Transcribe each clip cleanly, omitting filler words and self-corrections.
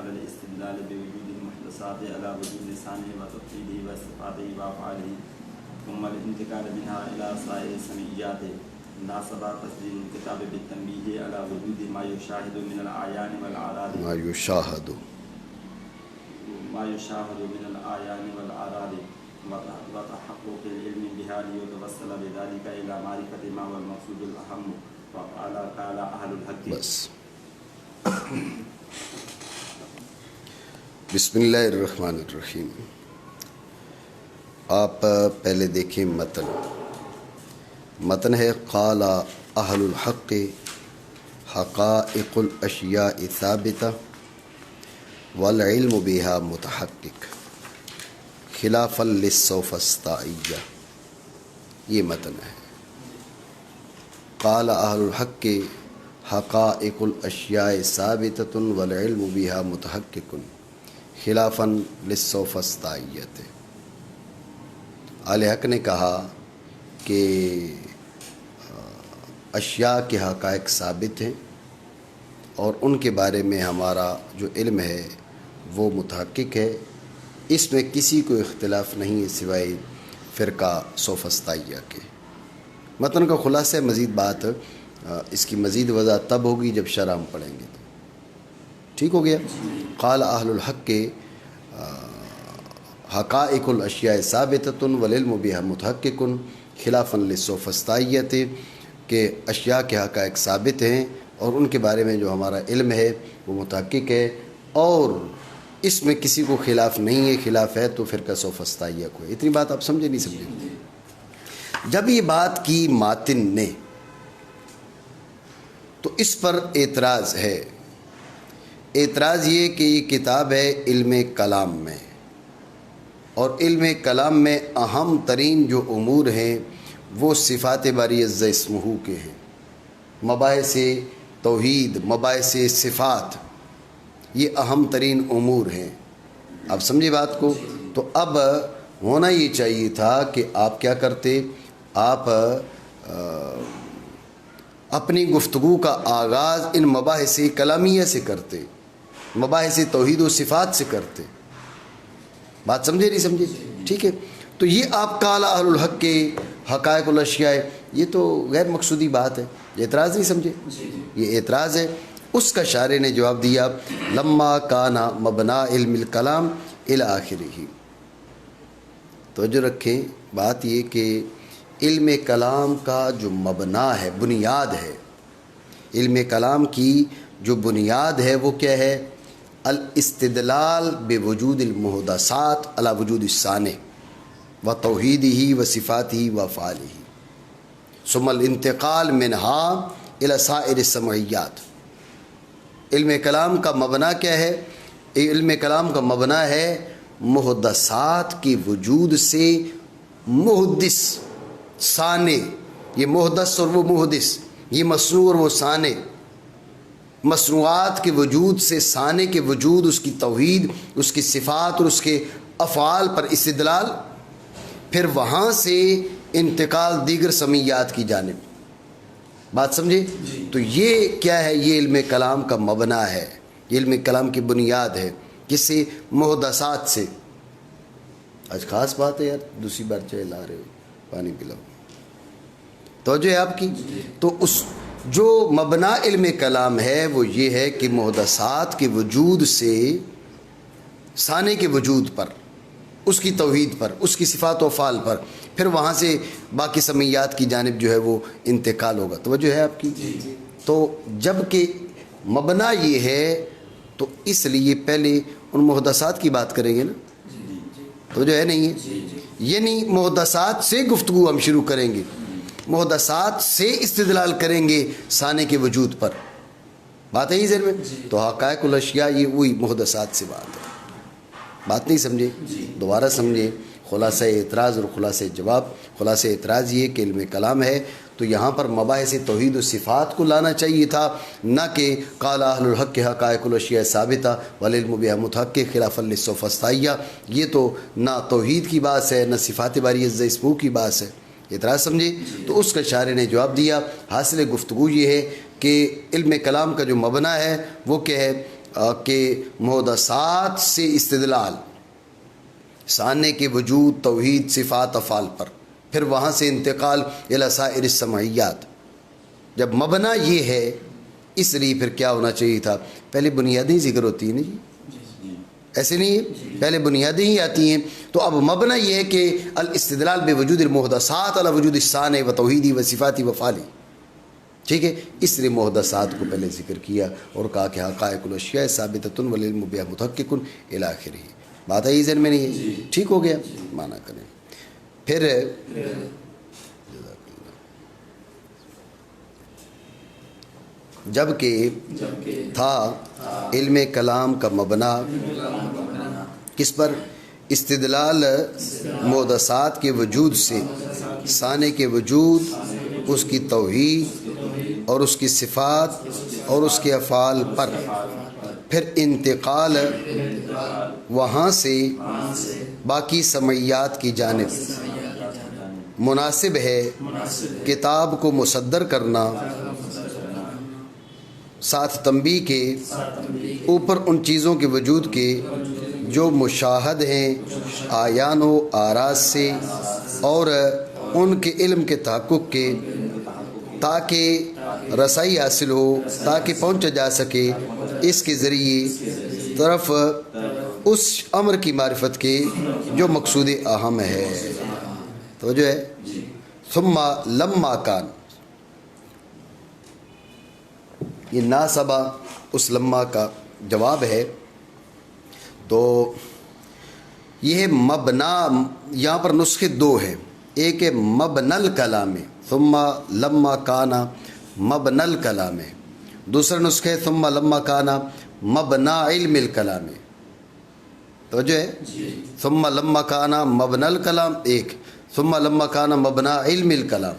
على الاستدلال بوجود المحدثات على وجود لسانه وتوحيده وصفاته وأفعاله ثم الانتقال منها إلى سائر سمعياته ناسب تصدير الكتاب بالتنبيه على وجود ما يشاهد من الأعيان والأعراض من الأعيان والأعراض وتحقق العلم بها ليتوصل بذلك إلى معرفة ما هو المقصود الأهم وقال أهل الحق بس بسم اللہ الرحمن الرحیم. آپ پہلے دیکھیں متن ہے قال اہل الحق حقائق الاشیاء ثابتہ والعلم بها متحقق خلافا للسوفسطائیہ. یہ متن ہے. قال اہل الحق حقائق الاشیاء ثابتۃ والعلم بها متحقق خلافا للسوفسطائیۃ. اہل حق نے کہا کہ اشیاء کے حقائق ثابت ہیں اور ان کے بارے میں ہمارا جو علم ہے وہ متحقق ہے. اس میں کسی کو اختلاف نہیں ہے سوائے فرقہ سوفسطائیہ کے. متن کا خلاصہ مزید بات اس کی مزید وضاحت تب ہوگی جب شرح ہم پڑھیں گے. تو ٹھیک ہو گیا. قال اہل الحق کے حقائق الاشیاء ثابتۃ والعلم بها متحقق خلافا للسوفسطائیۃ کہ اشیاء کے حقائق ثابت ہیں اور ان کے بارے میں جو ہمارا علم ہے وہ متحقق ہے اور اس میں کسی کو خلاف نہیں ہے. خلاف ہے تو فرقہ سوفسطائیہ کو ہے. اتنی بات آپ سمجھے نہیں سمجھے؟ جب یہ بات کی ماتن نے تو اس پر اعتراض ہے. اعتراض یہ کہ یہ کتاب ہے علم کلام میں اور علم کلام میں اہم ترین جو امور ہیں وہ صفات باری عز اسمہ کے ہیں. مباحث توحید، مباحث صفات، یہ اہم ترین امور ہیں. آپ سمجھے بات کو؟ تو اب ہونا یہ چاہیے تھا کہ آپ کیا کرتے، آپ اپنی گفتگو کا آغاز ان مباحث کلامیہ سے کرتے، مباحث توحید و صفات سے کرتے. بات سمجھے نہیں سمجھے؟ ٹھیک ہے. تو یہ آپ قال اہل الحق کے حقائق الاشیاء، یہ تو غیر مقصودی بات ہے. یہ اعتراض نہیں سمجھے؟ یہ اعتراض ہے. اس کا شارح نے جواب دیا لما کانا مبنا علم الکلام الی آخرہ. توجہ رکھیں، بات یہ کہ علم کلام کا جو مبنا ہے، بنیاد ہے، علم کلام کی جو بنیاد ہے وہ کیا ہے؟ الاستدلال بوجود المحدثات علی وجود الثانی و توحیدہ و صفاتہ و افعالہ ثم الانتقال منہا الی سائر السمعیات. علم کلام کا مبنا کیا ہے؟ علم کلام کا مبنا ہے محدثات کے وجود سے محدث ثانی. یہ محدث اور وہ محدث، یہ مصنوع اور وہ ثانی. مصنوعات کے وجود سے ثانی کے وجود، اس کی توحید، اس کی صفات اور اس کے افعال پر استدلال، پھر وہاں سے انتقال دیگر سمیات کی جانب. بات سمجھے؟ تو یہ کیا ہے؟ یہ علم کلام کا مبنا ہے، یہ علم کلام کی بنیاد ہے. کس سے؟ محدثات سے. آج خاص بات ہے یار، دوسری بار چائے لا رہے ہو، پانی پلاؤ. توجہ ہے آپ کی؟ تو اس جو مبنا علم کلام ہے وہ یہ ہے کہ محدثات کے وجود سے ثانی کے وجود پر، اس کی توحید پر، اس کی صفات و افعال پر، پھر وہاں سے باقی سمیات کی جانب جو ہے وہ انتقال ہوگا. توجہ ہے آپ کی؟ تو جب کہ مبنا یہ ہے تو اس لیے پہلے ان محدثات کی بات کریں گے نا. توجہ ہے نہیں ہے؟ یعنی محدثات سے گفتگو ہم شروع کریں گے، محدثات سے استدلال کریں گے ثانی کے وجود پر. بات ہے ہی ذہن میں؟ تو حقائق الاشیاء یہ وہی محدثات سے بات ہے. بات نہیں سمجھے؟ دوبارہ سمجھے. خلاصہ اعتراض اور خلاصہ جواب. خلاصہ اعتراض یہ کہ علم کلام ہے تو یہاں پر مباحث توحید و صفات کو لانا چاہیے تھا، نہ کہ قال اہل الحق حقائق الاشیاء ثابتہ والعلم بها متحقق خلافا للسوفسطائیہ. یہ تو نہ توحید کی بات ہے نہ صفات باری عز اسمہ کی بات ہے. اعتراض سمجھے؟ تو اس کا شارح نے جواب دیا. حاصل گفتگو یہ ہے کہ علم کلام کا جو مبنا ہے وہ کیا ہے؟ کہ محدثات سے استدلال ثانی کے وجود توحید صفات افعال پر، پھر وہاں سے انتقال الی سائر السمعیات۔ جب مبنا یہ ہے اس لیے پھر کیا ہونا چاہیے تھا، پہلے بنیادیں ذکر ہوتی ہیں نا جی، ایسے نہیں ہے، پہلے بنیادیں ہی آتی ہیں۔ تو اب مبنا یہ ہے کہ الاستدلال بوجود المحدثات علی وجود الثانی و توحیدی و صفاتی و فعلی، ٹھیک ہے، اس لیے محدثات کو پہلے ذکر کیا اور کہا کہ حقائق الاشیاء ثابتۃ والعلم بها متحقق الی آخرہ۔ بات ہے ذہن میں نہیں ہے، ٹھیک ہو گیا، مانا کریں۔ پھر جبکہ تھا علم کلام کا مبنا کس پر، استدلال محدثات کے وجود سے ثانی کے وجود، اس کی توحید اور اس کی صفات اور اس کے افعال پر، پھر انتقال وہاں سے باقی سمعیات کی جانب مناسب ہے کتاب کو مصدر کرنا، ساتھ تنبیہ کے اوپر ان چیزوں کے وجود کے جو مشاہد ہیں آیان و آراز سے اور ان کے علم کے تحقق کے، تاکہ رسائی حاصل ہو، تاکہ پہنچا جا سکے اس کے ذریعے طرف اس امر کی معرفت کے جو مقصود اہم ہے۔ توجہ ہے، ثم لما کان، یہ ناسبہ اس لما کا جواب ہے۔ تو یہ مبنا، یہاں پر نسخے دو ہیں، ایک ہے مبنى الکلام ثم لما کان مبنى الکلام، دوسرا نسخہ ہے ثم لما کان مبنى علم الکلام۔ توجہ ہے، ثم لما کان مبنى الکلام ایک، ثم لما کان مبنى علم الکلام۔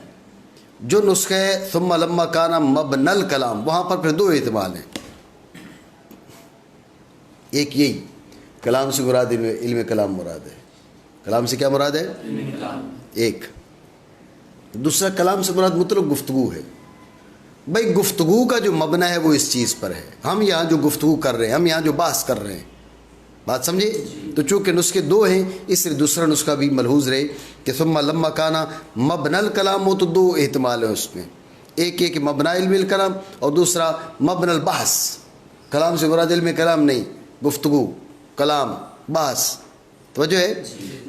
جو نسخہ ہے ثم لما کان مبنى الکلام، وہاں پر پھر دو احتمال ہیں، ایک یہی کلام سے مراد علم کلام مراد ہے، کلام سے کیا مراد ہے، ایک، دوسرا کلام سے مراد مطلق گفتگو ہے۔ بھائی گفتگو کا جو مبنی ہے وہ اس چیز پر ہے، ہم یہاں جو گفتگو کر رہے ہیں، ہم یہاں جو بحث کر رہے ہیں، بات سمجھے؟ تو چونکہ نسخے دو ہیں اس لیے دوسرا نسخہ بھی ملحوظ رہے کہ ثم لما کان مبنى الکلام ہو، تو دو احتمال ہیں اس میں، ایک یہ کہ مبنی علم الکلام اور دوسرا مبنی البحث، کلام سے مراد علم کلام نہیں، گفتگو، کلام، بحث۔ توجہ ہے،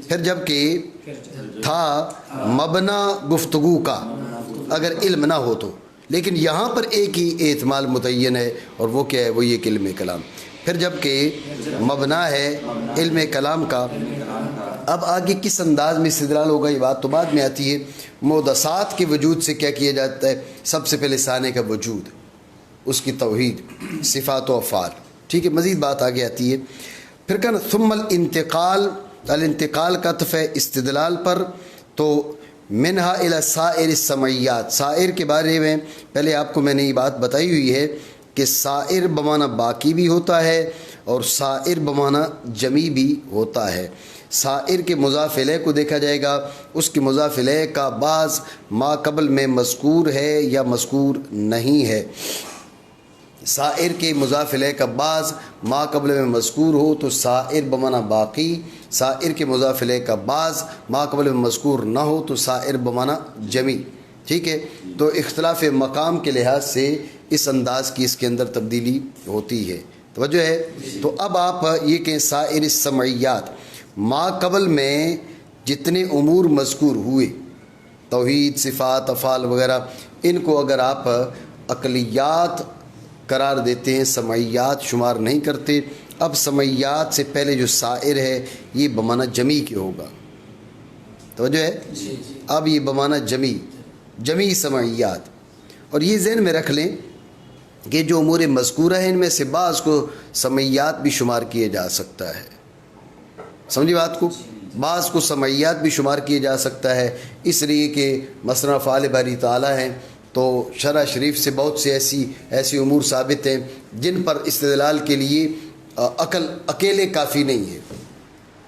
پھر جب کہ تھا مبنا گفتگو کا اگر علم نہ ہو تو، لیکن یہاں پر ایک ہی احتمال متعین ہے اور وہ کیا ہے، وہ یہ کہ علم کلام۔ پھر جب کہ مبنا ہے علم کلام کا، اب آگے کس انداز میں استدلال ہوگا یہ بات تو بعد میں آتی ہے۔ محدثات کے وجود سے کیا کیا جاتا ہے، سب سے پہلے ثانی کا وجود، اس کی توحید، صفات و افعال، ٹھیک ہے، مزید بات آگے آتی ہے۔ پھر کہنا ثم الانتقال، الانتقال کا عطف ہے استدلال پر، تو منہا الی سائر السمعیات، سائر کے بارے میں پہلے آپ کو میں نے یہ بات بتائی ہوئی ہے کہ سائر بمعنی باقی بھی ہوتا ہے اور سائر بمعنی جمی بھی ہوتا ہے۔ سائر کے مضاف الیہ کو دیکھا جائے گا، اس کے مضاف الیہ کا بعض ما قبل میں مذکور ہے یا مذکور نہیں ہے۔ سائر کے مضاف الیہ کا بعض ما قبل میں مذکور ہو تو سائر بمعنی باقی، سائر کے مضاف الیہ کا بعض ما قبل میں مذکور نہ ہو تو سائر بمعنی جمی، ٹھیک ہے۔ تو اختلاف مقام کے لحاظ سے اس انداز کی اس کے اندر تبدیلی ہوتی ہے، توجہ ہے۔ تو اب آپ یہ کہیں سائر السمعیات، ما قبل میں جتنے امور مذکور ہوئے، توحید، صفات، افعال وغیرہ، ان کو اگر آپ عقلیات قرار دیتے ہیں، سمعیات شمار نہیں کرتے، اب سمعیات سے پہلے جو سائر ہے یہ بمعنی جمی کے ہوگا، توجہ ہے، اب یہ بمعنی جمی سمعیات۔ اور یہ ذہن میں رکھ لیں کہ جو امور مذکورہ ہیں ان میں سے بعض کو سمعیات بھی شمار کیا جا سکتا ہے، سمجھی بات کو، بعض کو سمعیات بھی شمار کیا جا سکتا ہے، اس لیے کہ مثلا افعال باری تعالیٰ ہیں تو شرع شریف سے بہت سے ایسی امور ثابت ہیں جن پر استدلال کے لیے عقل اکیلے کافی نہیں ہے،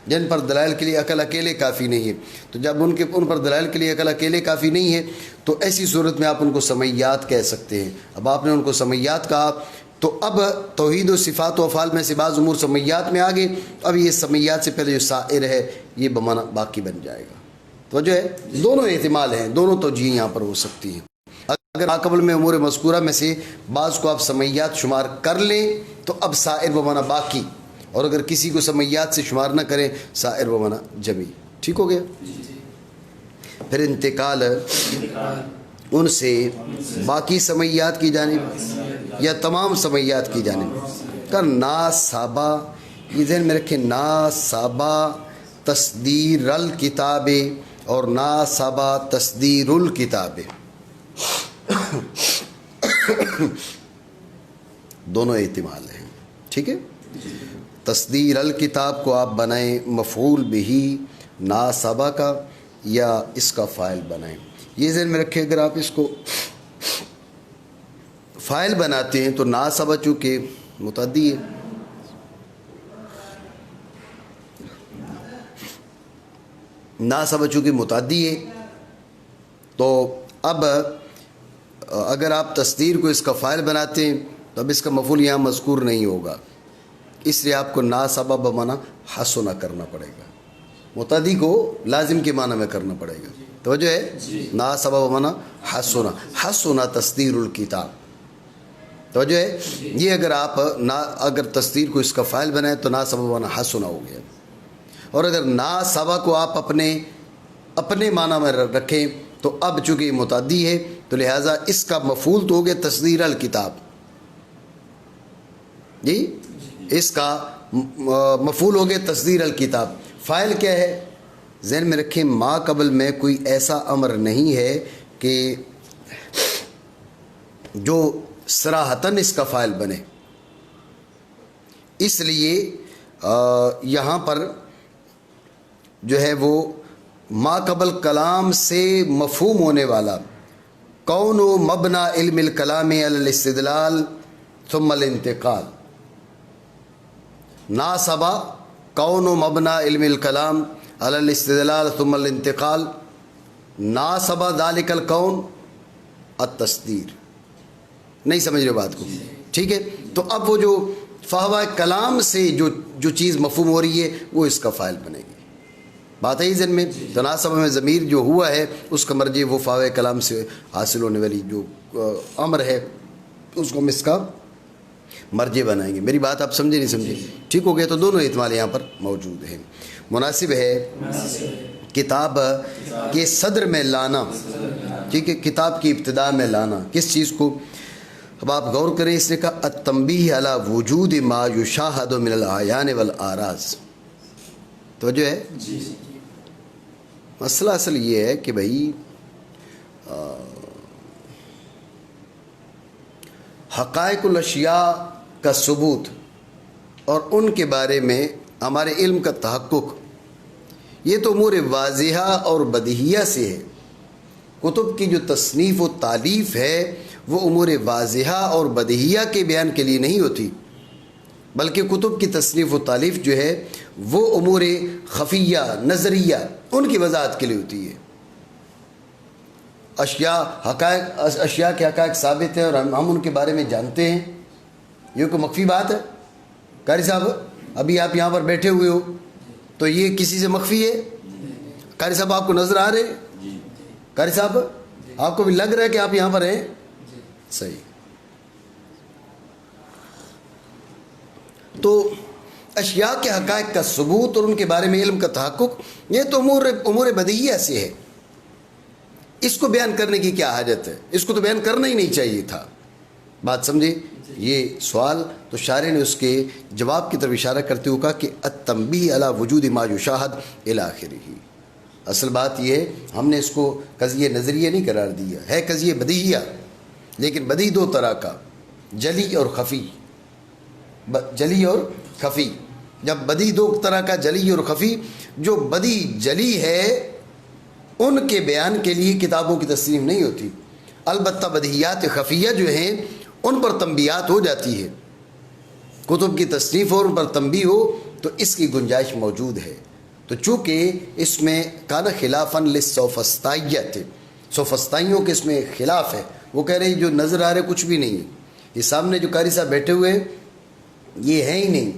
جن پر دلائل کے لیے عقل اکیلے کافی نہیں ہے۔ تو جب ان پر دلائل کے لیے عقل اکیلے کافی نہیں ہے تو ایسی صورت میں آپ ان کو سمعیات کہہ سکتے ہیں۔ اب آپ نے ان کو سمعیات کہا تو اب توحید و صفات و افعال میں سے بعض امور سمیات میں آگے، اب یہ سمیات سے پہلے جو سائر ہے یہ بمانا باقی بن جائے گا. تو جو ہے دونوں احتمال ہیں، دونوں توجیہ یہاں پر ہو سکتی ہیں. اگر ماقبل میں امور مذکورہ میں سے بعض کو آپ سمیات شمار کر لیں تو اب سائر بمانا باقی، اور اگر کسی کو سمیات سے شمار نہ کریں سائر بمانا جمی. ٹھیک ہو گیا؟ پھر انتقال ان سے باقی سمیات کی جانب یا تمام سمیات کی جانب کا ناصابہ، یہ ذہن میں رکھیں، ناصابہ تصدیر الکتاب اور ناصابہ تصدیر الکتاب، دونوں احتمال ہیں. ٹھیک ہے؟ تصدیر الکتاب کو آپ بنائیں مفعول بہی ناصابہ کا یا اس کا فاعل بنائیں. یہ ذہن میں رکھیں اگر آپ اس کو فاعل بناتے ہیں تو ناصابہ چونکہ متعدی ہے، ناصابہ چونکہ متعدی ہے تو اب اگر آپ تصدیر کو اس کا فاعل بناتے ہیں تو اب اس کا مفعول یہاں مذکور نہیں ہوگا، اس لیے آپ کو ناصابہ بمانا حسنہ کرنا پڑے گا، متعدی کو لازم کے معنی میں کرنا پڑے گا. توجہ ہے؟ ناصابہ بمانا حسنہ، حسنہ تصدیر الکتاب. توجہ ہے؟ یہ اگر آپ اگر تصدیر کو اس کا فاعل بنائیں تو ناصابہ بمانا حسنہ ہو گیا، اور اگر ناصابہ کو آپ اپنے معنی میں رکھیں تو اب چونکہ یہ متعدی ہے تو لہٰذا اس کا مفعول تو ہو گیا تصدیر الکتاب. جی اس کا مفعول ہو گیا تصدیر الکتاب. فاعل کیا ہے؟ ذہن میں رکھیں ما قبل میں کوئی ایسا امر نہیں ہے کہ جو صراحتاً اس کا فاعل بنے، اس لیے یہاں پر جو ہے وہ ما قبل کلام سے مفہوم ہونے والا کون و مبنا علم الکلام علی الاستدلال ثم الانتقال، ناصبہ کون و مبنا علم الکلام علی الاستدلال ثم الانتقال، ناصبہ ذالک الکون التصدیر. نہیں سمجھ رہے بات کو؟ ٹھیک ہے؟ تو اب وہ جو فہوہ کلام سے جو چیز مفہوم ہو رہی ہے وہ اس کا فاعل بنے گی. بات ہے ذہن میں؟ تناسب میں ضمیر جو ہوا ہے اس کا مرجع وہ فہوہ کلام سے حاصل ہونے والی جو امر ہے اس کو ہم اس کا مرجع بنائیں گے. میری بات آپ سمجھے نہیں سمجھے؟ ٹھیک ہو گیا؟ تو دونوں احتمال یہاں پر موجود ہیں. مناسب ہے کتاب کے صدر میں لانا، ٹھیک ہے، کتاب کی ابتدا میں لانا کس چیز کو؟ اب آپ غور کریں، اس نے کہا التنبیہ علی وجود ما یشاہد من الاعیان والاعراض. توجہ ہے؟ مسئلہ اصل یہ ہے کہ بھائی حقائق الاشیاء کا ثبوت اور ان کے بارے میں ہمارے علم کا تحقق یہ تو امور واضحہ اور بدیہیہ سے ہے. کتب کی جو تصنیف و تالیف ہے وہ امور واضحہ اور بدیہیہ کے بیان کے لیے نہیں ہوتی، بلکہ کتب کی تصنیف و تالیف جو ہے وہ امور خفیہ نظریہ ان کی وضاحت کے لیے ہوتی ہے. اشیاء کے حقائق ثابت ہیں اور ہم ان کے بارے میں جانتے ہیں، یہ کوئی مخفی بات ہے؟ قاری صاحب ابھی آپ یہاں پر بیٹھے ہوئے ہو تو یہ کسی سے مخفی ہے؟ قاری صاحب آپ کو نظر آ رہے ہیں؟ قاری صاحب آپ کو بھی لگ رہا ہے کہ آپ یہاں پر ہیں؟ صحیح. تو اشیاء کے حقائق کا ثبوت اور ان کے بارے میں علم کا تحقق یہ تو امور بدیہیہ سے ہے. اس کو بیان کرنے کی کیا حاجت ہے؟ اس کو تو بیان کرنا ہی نہیں چاہیے تھا. بات سمجھے؟ یہ سوال تو شارح نے اس کے جواب کی طرف اشارہ کرتے ہوئے کہا کہ التنبیہ علی وجود ما یشاہد الی آخرہ. اصل بات یہ ہے ہم نے اس کو قضیہ نظریہ نہیں قرار دیا ہے، قضیہ بدیہیہ، لیکن بدیہی دو طرح کا، جلی اور خفی. جلی اور خفی. جب بدی دو طرح کا، جلی اور خفی، جو بدی جلی ہے ان کے بیان کے لیے کتابوں کی تصنیف نہیں ہوتی. البتہ بدیہیات خفیہ جو ہیں ان پر تنبیہات ہو جاتی ہے، کتب کی تصنیف اور ان پر تنبیہ ہو تو اس کی گنجائش موجود ہے. تو چونکہ اس میں کانا خلافاً للسوفسطائیہ تھے، سوفسطائیوں کے اس میں خلاف ہے، وہ کہہ رہے ہیں جو نظر آ رہے کچھ بھی نہیں ہے، یہ سامنے جو قاری صاحب بیٹھے ہوئے ہیں یہ ہیں ہی نہیں،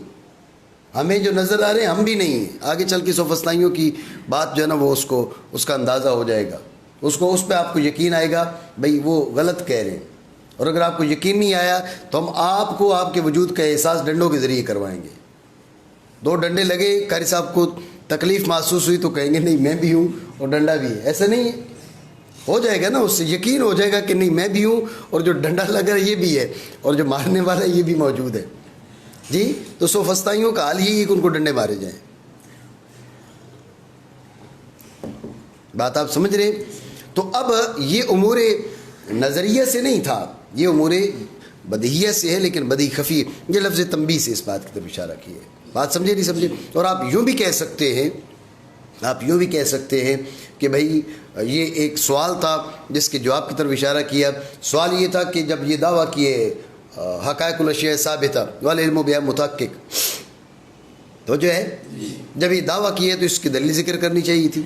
ہمیں جو نظر آ رہے ہیں ہم بھی نہیں ہیں. آگے چل کے سوفسطائیوں کی بات جو ہے نا وہ اس کا اندازہ ہو جائے گا، اس پہ آپ کو یقین آئے گا بھئی وہ غلط کہہ رہے ہیں. اور اگر آپ کو یقین نہیں آیا تو ہم آپ کو آپ کے وجود کا احساس ڈنڈوں کے ذریعے کروائیں گے. 2 ڈنڈے لگے، قاری صاحب کو تکلیف محسوس ہوئی تو کہیں گے نہیں میں بھی ہوں اور ڈنڈا بھی ہے. ایسا نہیں ہے، ہو جائے گا نا، اس سے یقین ہو جائے گا کہ نہیں میں بھی ہوں اور جو ڈنڈا لگ رہا ہے یہ بھی ہے اور جو مارنے والا ہے یہ بھی موجود ہے. جی تو سوفسطائیوں کا حال یہی ہے کہ ان کو ڈنڈے مارے جائیں. بات آپ سمجھ رہے ہیں؟ تو اب یہ امور نظریہ سے نہیں تھا، یہ امور بدیہیہ سے ہے، لیکن بدیہی خفی. یہ لفظ تنبیہ سے اس بات کی طرف اشارہ کیا ہے. بات سمجھے نہیں سمجھے؟ اور آپ یوں بھی کہہ سکتے ہیں کہ بھائی یہ ایک سوال تھا جس کے جواب کی طرف اشارہ کیا. سوال یہ تھا کہ جب یہ دعویٰ کیے حقائق الاشیاء ثابتہ والعلم بہا متحقق، تو جو ہے جب یہ دعویٰ کیا تو اس کی دلیل ذکر کرنی چاہیے تھی،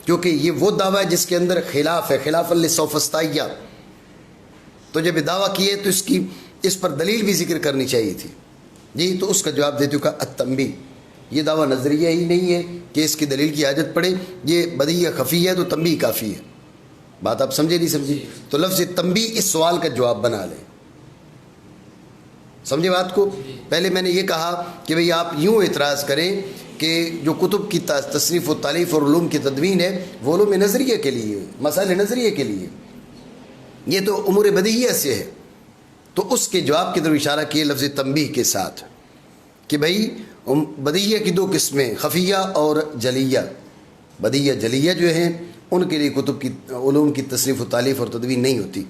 کیونکہ یہ وہ دعویٰ ہے جس کے اندر خلاف ہے، خلاف للسوفسطائیہ. تو جب یہ دعویٰ کیے تو اس پر دلیل بھی ذکر کرنی چاہیے تھی. جی تو اس کا جواب دیتے کہ التنبیہ، یہ دعویٰ نظریہ ہی نہیں ہے کہ اس کی دلیل کی حاجت پڑے، یہ بدیہیہ خفی ہے تو تنبیہ کافی ہے. بات آپ سمجھے نہیں سمجھے؟ تو لفظ تنبیہ اس سوال کا جواب بنا لیں. سمجھے بات کو؟ پہلے میں نے یہ کہا کہ بھئی آپ یوں اعتراض کریں کہ جو کتب کی تصنیف و تالیف اور علوم کی تدوین ہے وہ علوم نظریہ کے لیے، مسائل نظریہ کے لیے، یہ تو امور بدیہیہ سے ہے. تو اس کے جواب کی طرف اشارہ کیے لفظ تنبیہ کے ساتھ کہ بھئی بدیہیہ کی 2 قسمیں، خفیہ اور جلیہ. بدیہیہ جلیہ جو ہیں ان کے لیے کتب کی علوم کی تصنیف و تالیف اور تدوین نہیں ہوتی.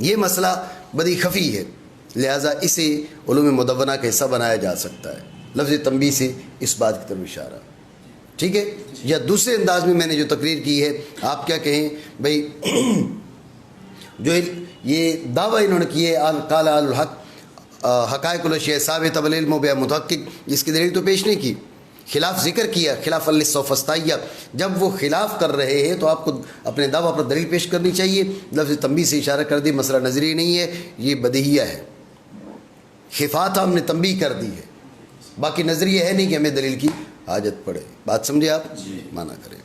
یہ مسئلہ بدیہی خفی ہے، لہٰذا اسے علوم مدونہ کا حصہ بنایا جا سکتا ہے. لفظ تنبیہ سے اس بات کی طرف اشارہ. ٹھیک ہے؟ یا دوسرے انداز میں نے جو تقریر کی ہے، آپ کیا کہیں بھئی جو یہ دعویٰ انہوں نے کیے قال اہل الحق حقائق الاشیاء ثابتہ والعلم بہا متحقق، اس کی دلیل تو پیش نہیں کی، خلاف ذکر کیا، خلاف للسوفسطائیہ. جب وہ خلاف کر رہے ہیں تو آپ کو اپنے دعویٰ پر دلیل پیش کرنی چاہیے. لفظ تنبیہ سے اشارہ کر دی، مسئلہ نظری نہیں ہے، یہ بدیہیہ ہے. خفات ہم نے تنبیہ کر دی ہے، باقی نظریہ ہے نہیں کہ ہمیں دلیل کی حاجت پڑے. بات سمجھے آپ؟ مانا کریں.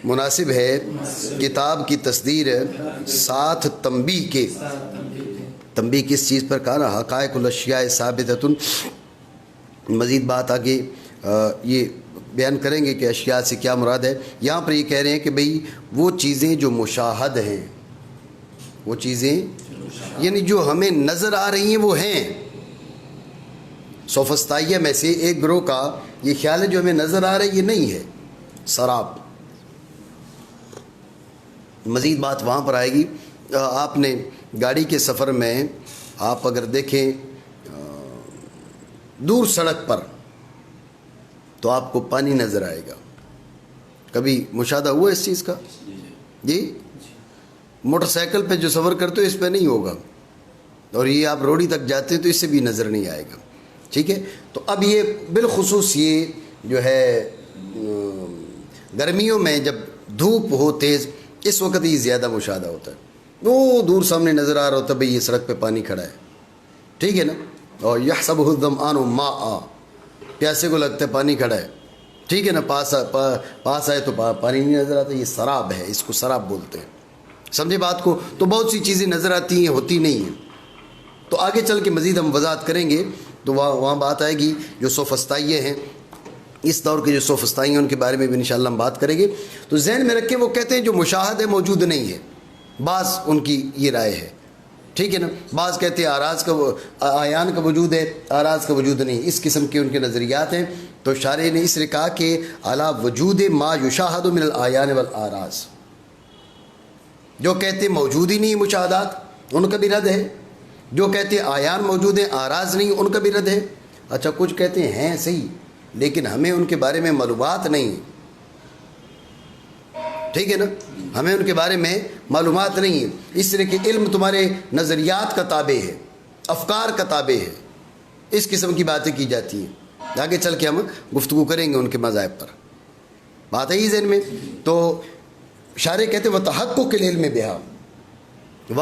مناسب ہے کتاب کی تصدیر ساتھ تنبیہ کے. تنبیہ کس چیز پر کہا نا؟ حقائق الاشیاء ثابتۃ. مزید بات آگے یہ بیان کریں گے کہ اشیاء سے کیا مراد ہے. یہاں پر یہ کہہ رہے ہیں کہ بھئی وہ چیزیں جو مشاہد ہیں، وہ چیزیں یعنی جو ہمیں نظر آ رہی ہیں وہ ہیں. سوفسطائیہ میں سے ایک گروہ کا یہ خیال ہے جو ہمیں نظر آ رہا ہے یہ نہیں ہے، سراب. مزید بات وہاں پر آئے گی. آپ نے گاڑی کے سفر میں آپ اگر دیکھیں دور سڑک پر تو آپ کو پانی نظر آئے گا. کبھی مشاہدہ ہوا اس چیز کا؟ جی موٹر سائیکل پہ جو سفر کرتے ہو اس پہ نہیں ہوگا، اور یہ آپ روڈی تک جاتے ہیں تو اس سے بھی نظر نہیں آئے گا. ٹھیک ہے؟ تو اب یہ بالخصوص یہ جو ہے گرمیوں میں جب دھوپ ہو تیز، اس وقت یہ زیادہ مشاہدہ ہوتا ہے. وہ دور سامنے نظر آ رہا ہوتا ہے بھئی یہ سڑک پہ پانی کھڑا ہے. ٹھیک ہے نا؟ اور یحسبہ الظمآن ماء، پیاسے کو لگتا ہے پانی کھڑا ہے. ٹھیک ہے نا؟ پاس آئے تو پانی نہیں نظر آتا. یہ سراب ہے، اس کو سراب بولتے ہیں. سمجھے بات کو؟ تو بہت سی چیزیں نظر آتی ہیں، ہوتی نہیں ہیں. تو آگے چل کے مزید ہم وضاحت کریں گے تو وہاں بات آئے گی. جو سوفسطائیہ ہیں، اس دور کے جو سوفسطائیہ ہیں ان کے بارے میں بھی انشاءاللہ ہم بات کریں گے. تو ذہن میں رکھیں وہ کہتے ہیں جو مشاہد ہے موجود نہیں ہے. بعض ان کی یہ رائے ہے. ٹھیک ہے نا؟ بعض کہتے ہیں آیان کا وجود ہے، آراز کا وجود نہیں. اس قسم کے ان کے نظریات ہیں. تو شارح نے اس لیے کہا کہ علی وجود ما یشاہد من الآیان والآراز. جو کہتے ہیں موجود ہی نہیں مشاہدات ان کا بھی رد ہے. جو کہتے ہیں آیان موجود ہیں آراز نہیں ان کا بھی رد ہے. اچھا کچھ کہتے ہیں صحیح لیکن ہمیں ان کے بارے میں معلومات نہیں. ٹھیک ہے نا؟ ہمیں ان کے بارے میں معلومات نہیں ہے، اس طرح کہ علم تمہارے نظریات کا تابع ہے، افکار کا تابع ہے. اس قسم کی باتیں کی جاتی ہیں. آگے چل کے ہم گفتگو کریں گے ان کے مذاہب پر. بات ہے ہی ذہن میں. تو شارح کہتے وہ تحقق العلم بہا و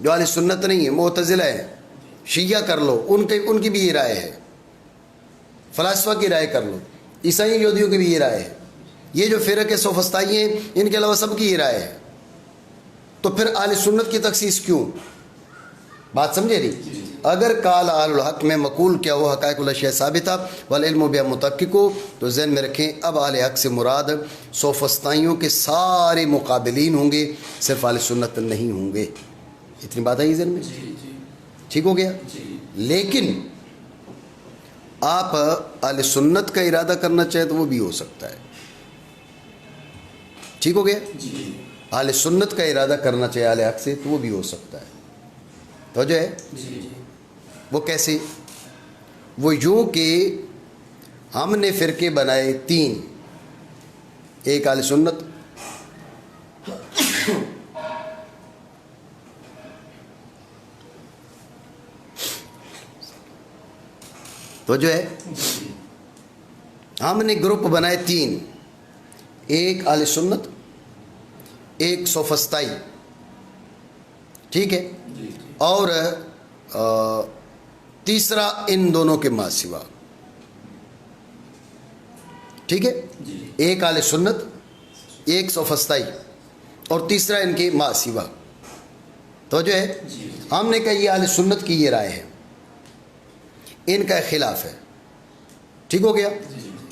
جو اہل سنت نہیں ہے، معتزلہ ہے، شیعہ کر لو، ان کی بھی یہ رائے ہے، فلاسفہ کی رائے کر لو، عیسائی یہودیوں کی بھی یہ رائے ہے، یہ جو فرق سوفسطائی ہیں ان کے علاوہ سب کی یہ رائے ہے. تو پھر اہل سنت کی تخصیص کیوں؟ بات سمجھے نہیں؟ اگر قال اہل الحق میں مقول کیا ہو حقائق الاشیاء ثابتہ والعلم بها متحقق ہو تو ذہن میں رکھیں اب اہل حق سے مراد سوفسطائیوں کے سارے مقابلین ہوں گے، صرف اہل سنت نہیں ہوں گے. اتنی بات آئی ذہن میں؟ ٹھیک ہو گیا. لیکن آپ اہل سنت کا ارادہ کرنا چاہیں تو وہ بھی ہو سکتا ہے. ٹھیک ہو گیا. اہل سنت کا ارادہ کرنا چاہے اہل حق سے تو وہ بھی ہو سکتا ہے. تو جو ہے وہ کیسے؟ وہ یوں کہ ہم نے فرقے بنائے 3، ایک اہل سنت، تو جو ہے ہم نے گروپ بنائے 3، ایک اہل سنت، ایک سوفسطائی، ٹھیک ہے، اور تیسرا ان دونوں کے ما سوا. ٹھیک ہے، ایک اہل سنت، ایک سوفسطائی، اور تیسرا ان کے ما سوا. تو جو ہے ہم نے کہا یہ اہل سنت کی یہ رائے ہے، ان کا خلاف ہے. ٹھیک ہو گیا.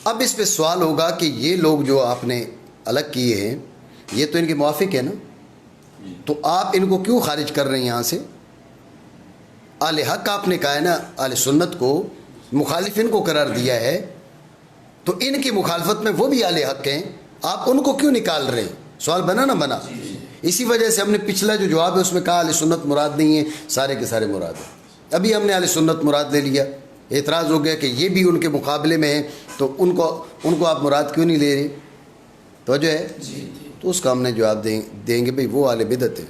اب اس پہ سوال ہوگا کہ یہ لوگ جو آپ نے الگ کیے ہیں یہ تو ان کے موافق ہے نا، تو آپ ان کو کیوں خارج کر رہے ہیں یہاں سے؟ اہل حق آپ نے کہا ہے نا، اہل سنت کو مخالف ان کو قرار دیا ہے، تو ان کی مخالفت میں وہ بھی اہل حق ہیں، آپ ان کو کیوں نکال رہے ہیں؟ سوال بنا نہ بنا؟ اسی وجہ سے ہم نے پچھلا جو جواب ہے اس میں کہا اہل سنت مراد نہیں ہے، سارے کے سارے مراد ہیں. ابھی ہم نے اہل سنت مراد لے لیا، اعتراض ہو گیا کہ یہ بھی ان کے مقابلے میں ہیں، تو ان کو آپ مراد کیوں نہیں لے رہے؟ تو جو ہے تو اس کا ہم نے جواب دیں گے بھئی وہ اہل بدعت ہے.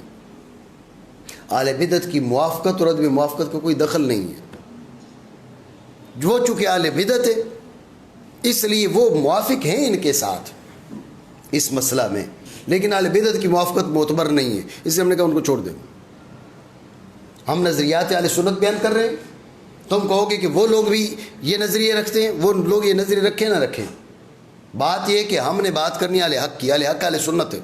اہل بدعت کی موافقت اور عدم موافقت کا کوئی دخل نہیں ہے. جو چونکہ اہل بدعت ہے اس لیے وہ موافق ہیں ان کے ساتھ اس مسئلہ میں، لیکن اہل بدعت کی موافقت معتبر نہیں ہے، اس لیے ہم نے کہا ان کو چھوڑ دیں. ہم نظریات اہل سنت بیان کر رہے ہیں، تم کہو گے کہ وہ لوگ بھی یہ نظریے رکھتے ہیں، وہ لوگ یہ نظریے رکھیں نہ رکھیں. بات یہ کہ ہم نے بات کرنی اہل حق کی، اہل حق اہل سنت ہے.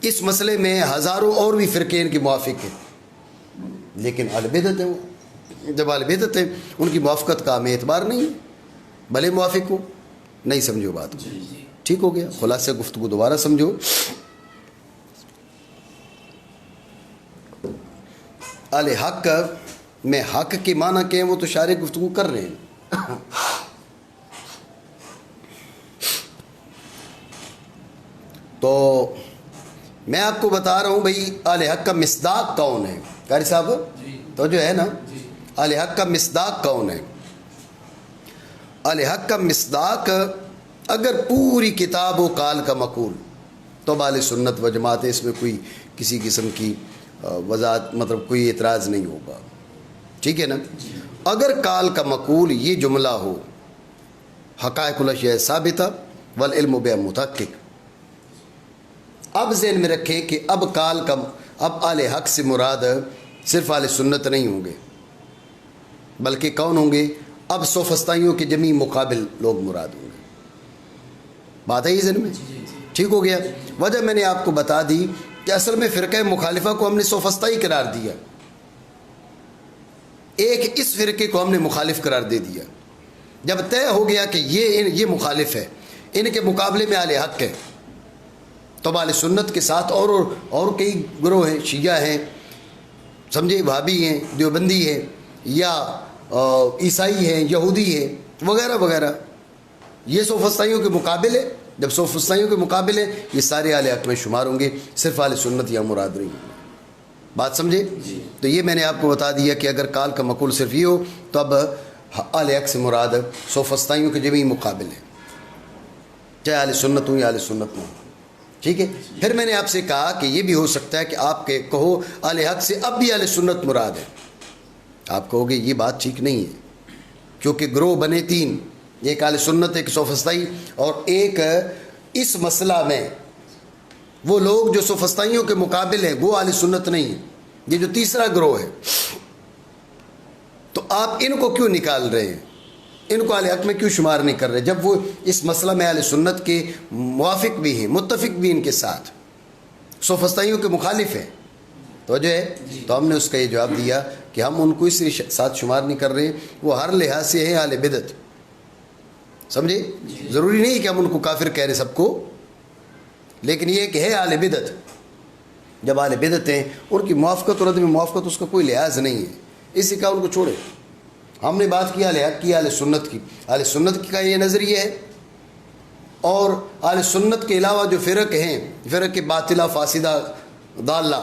اس مسئلے میں ہزاروں اور بھی فرقے ان کی موافق ہیں، لیکن اہل بدعت ہیں. وہ جب اہل بدعت ہیں ان کی موافقت کا ہمیں اعتبار نہیں ہے، بھلے موافق ہو. نہیں سمجھو بات کو؟ ٹھیک ہو گیا. خلاصہ گفتگو دوبارہ سمجھو. اہل حق میں حق کے معنی کیا ہیں وہ تو شارح گفتگو کر رہے ہیں. تو میں آپ کو بتا رہا ہوں بھئی اہل حق کا مصداق کون ہے. قاری صاحب تو جو ہے نا اہل حق کا مصداق کون ہے؟ اہل حق کا مصداق اگر پوری کتاب و قال کا مقول تو اہل سنت و جماعت اس میں کوئی کسی قسم کی وضاحت مطلب کوئی اعتراض نہیں ہوگا. ٹھیک ہے نا. اگر قال کا مقول یہ جملہ ہو حقائق الاشیاء ثابتہ والعلم بها متحقق، اب ذہن میں رکھیں کہ اب قال کا اب اہل حق سے مراد صرف اہل سنت نہیں ہوں گے، بلکہ کون ہوں گے؟ اب سوفسطائیوں کے جمیع مقابل لوگ مراد ہوں گے. بات ہے یہ ذہن میں؟ ٹھیک ہو گیا. وجہ میں نے آپ کو بتا دی کہ اصل میں فرقہ مخالفہ کو ہم نے سوفسطائی قرار دیا، ایک اس فرقے کو ہم نے مخالف قرار دے دیا. جب طے ہو گیا کہ یہ مخالف ہے، ان کے مقابلے میں اہل حق ہے، تو اہل سنت کے ساتھ اور کئی گروہ ہیں، شیعہ ہیں، سمجھے، وہابی ہیں، دیوبندی ہیں، یا عیسائی ہیں، یہودی ہیں، وغیرہ وغیرہ. یہ سوفسطائیوں کے مقابل ہے. جب سوفسطائیوں کے مقابل ہے یہ سارے اہل حق میں شمار ہوں گے، صرف اہل سنت یا مراد نہیں ہوں گے. بات سمجھے؟ تو یہ میں نے آپ کو بتا دیا کہ اگر قال کا مقول صرف یہ ہو تو اب اہل حق سے مراد سوفسطائیوں کے جمیع مقابل ہے، چاہے اہل سنت ہوں یا اہل سنت نہ ہوں. ٹھیک ہے. پھر میں نے آپ سے کہا کہ یہ بھی ہو سکتا ہے کہ آپ کے کہو اہل حق سے اب بھی اہل سنت مراد ہے. آپ کہو گے یہ بات ٹھیک نہیں ہے، کیونکہ گروہ بنے 3، ایک اہل سنت، ایک سوفسطائی، اور ایک اس مسئلہ میں وہ لوگ جو سوفسطائیوں کے مقابل ہیں وہ اہل سنت نہیں ہیں، یہ جو تیسرا گروہ ہے، تو آپ ان کو کیوں نکال رہے ہیں؟ ان کو اہل حق میں کیوں شمار نہیں کر رہے جب وہ اس مسئلہ میں اہل سنت کے موافق بھی ہیں، متفق بھی ان کے ساتھ، سوفسطائیوں کے مخالف ہیں؟ تو جو ہے تو ہم نے اس کا یہ جواب دیا کہ ہم ان کو اس ساتھ شمار نہیں کر رہے، وہ ہر لحاظ سے ہیں اہل بدعت، سمجھے؟ ضروری نہیں کہ ہم ان کو کافر کہہ رہے سب کو، لیکن یہ کہ ہے اہل بدعت۔ جب اہل بدعت ہیں ان کی موافقت اور عدم موافقت اس کا کوئی لحاظ نہیں ہے، اسی کا ان کو چھوڑے۔ ہم نے بات کی اہل حق کی، اہل سنت کی، اہل سنت کا یہ نظریہ ہے، اور اہل سنت کے علاوہ جو فرق ہیں، فرق باطلہ فاسدہ ضالہ،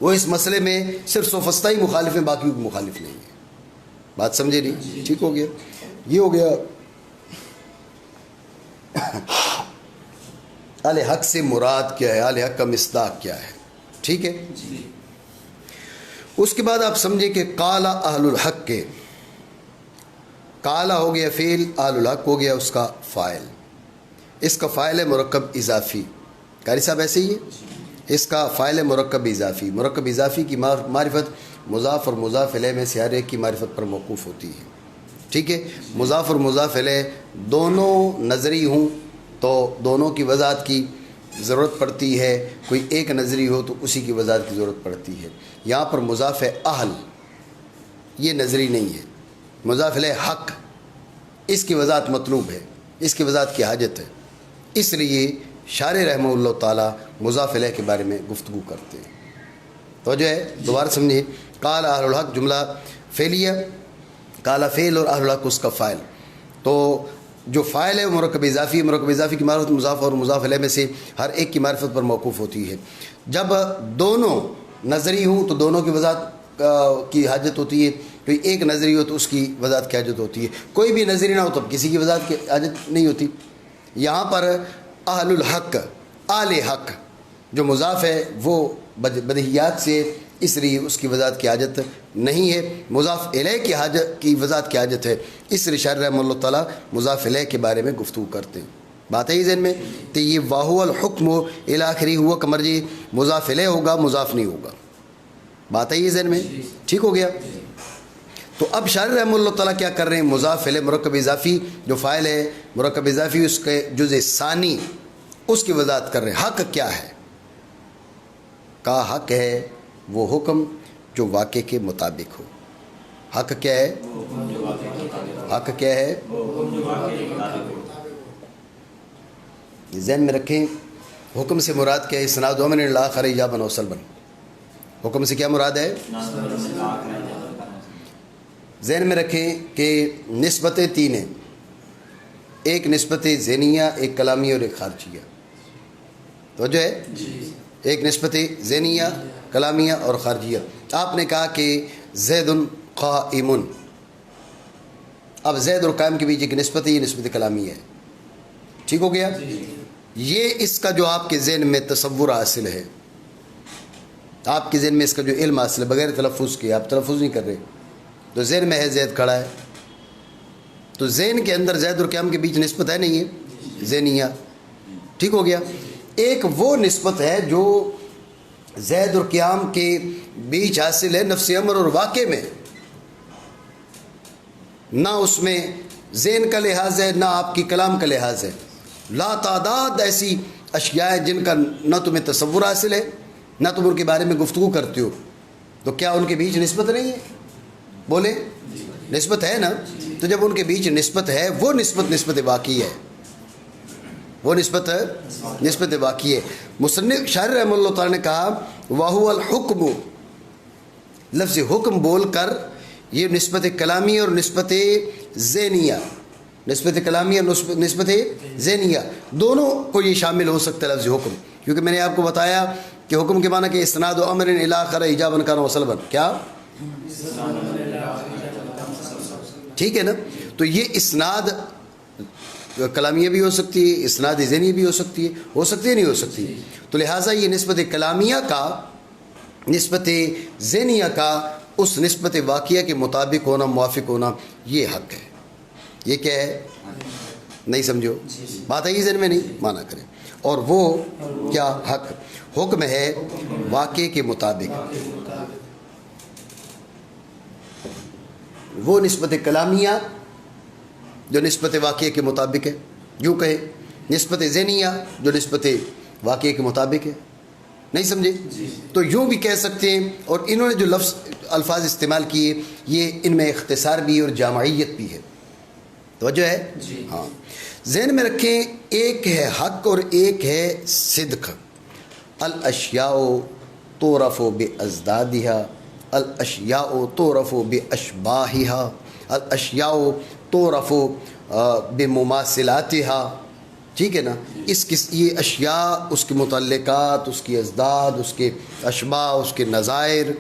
وہ اس مسئلے میں صرف سوفسطائی مخالف ہیں، باقی مخالف نہیں ہیں۔ بات سمجھے نہیں؟ ٹھیک ہو گیا؟ یہ ہو گیا اہل حق سے مراد کیا ہے، اہل حق کا مصداق کیا ہے، ٹھیک ہے؟ اس کے بعد آپ سمجھیں کہ قال اہل الحق کے، قال ہو گیا فعل، اہل الحق ہو گیا اس کا فاعل، اس کا فاعل ہے مرکب اضافی، قاری صاحب ایسے ہی ہے، اس کا فاعل ہے مرکب اضافی، مرکب اضافی کی معرفت مضاف اور مضاف الیہ میں سے ہر ایک کی معرفت پر موقوف ہوتی ہے، ٹھیک ہے؟ مضاف اور مضاف الیہ دونوں نظری ہوں تو دونوں کی وضاحت کی ضرورت پڑتی ہے، کوئی ایک نظری ہو تو اسی کی وضاحت کی ضرورت پڑتی ہے۔ یہاں پر مضاف اہل یہ نظری نہیں ہے، مضاف الیہ حق، اس کی وضاحت مطلوب ہے، اس کی وضاحت کی حاجت ہے، اس لیے شارح رحمہ اللہ تعالیٰ مضاف الیہ کے بارے میں گفتگو کرتے ہیں۔ تو جو ہے دوبارہ سمجھیے، قال اہل الحق جملہ فعلیہ، قال فعل اور اہل الحق اس کا فاعل، تو جو فاعل ہے وہ مرکب اضافی ہے، مرکب اضافی کی معرفت مضاف اور مضاف الیہ میں سے ہر ایک کی معرفت پر موقوف ہوتی ہے۔ جب دونوں نظری ہوں تو دونوں کی وضاحت کی حاجت ہوتی ہے، کوئی ایک نظری ہو تو اس کی وضاحت کی حاجت ہوتی ہے، کوئی بھی نظری نہ ہو تو کسی کی وضاحت کی حاجت نہیں ہوتی۔ یہاں پر اہل الحق، اہل حق جو مضاف ہے وہ بدیہیات سے، اس لیے اس کی وضاحت کی حاجت نہیں ہے، مضاف الیہ کی وضاحت کی حاجت ہے، اس لیے شارح رحمہ اللہ تعالیٰ مضاف الیہ کے بارے میں گفتگو کرتے ہیں۔ بات ہے یہ ذہن میں؟ تو یہ واہو الحکم الاخری ہوا کا مرجع مضاف الیہ ہوگا، مضاف نہیں ہوگا۔ بات ہے یہ ذہن میں؟ ٹھیک ہو گیا؟ تو اب شارح رحمہ اللہ تعالیٰ کیا کر رہے ہیں؟ مضاف الیہ مرکب اضافی جو فاعل ہے مرکب اضافی، اس کے جزء ثانی اس کی وضاحت کر رہے ہیں۔ حق کیا ہے؟ کا حق ہے وہ حکم جو واقع کے مطابق ہو۔ حق کیا ہے؟ حق کیا ہے؟ ذہن میں رکھیں، حکم سے مراد کیا ہے؟ اسناد امر الاخر ایجابا و سلبا، حکم سے کیا مراد ہے؟ ذہن میں رکھیں کہ نسبتیں تین ہیں، ایک نسبت ذہنیہ، ایک کلامیہ اور ایک خارجیہ۔ تو جو ہے ایک نسبت ذہنیہ، کلامیہ اور خارجیہ۔ آپ نے کہا کہ زید قائم، اب زید اور قائم کے بیچ ایک نسبت ہے، یہ نسبت کلامیہ ہے، ٹھیک ہو گیا؟ یہ اس کا جو آپ کے ذہن میں تصور حاصل ہے، آپ کے ذہن میں اس کا جو علم حاصل ہے بغیر تلفظ کے، آپ تلفظ نہیں کر رہے، تو ذہن میں ہے زید کھڑا ہے، تو ذہن کے اندر زید اور قیام کے بیچ نسبت ہے نہیں ہے ذہنیہ، ٹھیک ہو گیا؟ ایک وہ نسبت ہے جو زید اور قیام کے بیچ حاصل ہے نفس امر اور واقع میں، نہ اس میں ذہن کا لحاظ ہے نہ آپ کی کلام کا لحاظ ہے، لا تعداد ایسی اشیاء ہیں جن کا نہ تمہیں تصور حاصل ہے نہ تم ان کے بارے میں گفتگو کرتے ہو، تو کیا ان کے بیچ نسبت نہیں ہے؟ بولے نسبت ہے نا؟ تو جب ان کے بیچ نسبت ہے وہ نسبت واقعی ہے، وہ نسبت واقعی ہے۔ مصنف شارح رحمہ اللہ تعالیٰ نے کہا وَهُوَ الْحُكْمُ، لفظ حکم بول کر یہ نسبت کلامی اور نسبت ذہنیہ، نسبت کلامی اور نسبت ذہنیہ دونوں کو یہ شامل ہو سکتا ہے لفظ حکم، کیونکہ میں نے آپ کو بتایا کہ حکم کے معنی کہ اسناد و امر الی آخر ایجابا کان و سلبا، کیا؟ ٹھیک ہے نا؟ تو یہ اسناد کلامیہ بھی ہو سکتی ہے، اسناد ذہنی بھی ہو سکتی ہے نہیں ہو سکتی، تو لہٰذا یہ نسبت کلامیہ کا، نسبت ذہنیہ کا اس نسبت واقعہ کے مطابق ہونا، موافق ہونا، یہ حق ہے۔ یہ کیا ہے؟ نہیں سمجھو بات آئی ذہن میں نہیں مانا کریں. اور وہ کیا حق حکم ہے واقعے کے مطابق, وہ نسبت کلامیہ جو نسبت واقعے کے مطابق ہے, یوں کہیں نسبت ذہنیہ جو نسبت واقعے کے مطابق ہے. نہیں سمجھے؟ تو یوں بھی کہہ سکتے ہیں. اور انہوں نے جو الفاظ استعمال کیے یہ ان میں اختصار بھی اور جامعیت بھی ہے. توجہ ہے؟ ہاں ذہن میں رکھیں, ایک ہے حق اور ایک ہے صدق. الاشیاء تعرف بازدادها, الاشیاء تعرف باشباہها, الاشیاء تعرف بمماثلاتها. ٹھیک ہے نا, یہ اشیاء, اس کے متعلقات, اس کی ازداد, اس کے اشباہ, اس کے نظائر,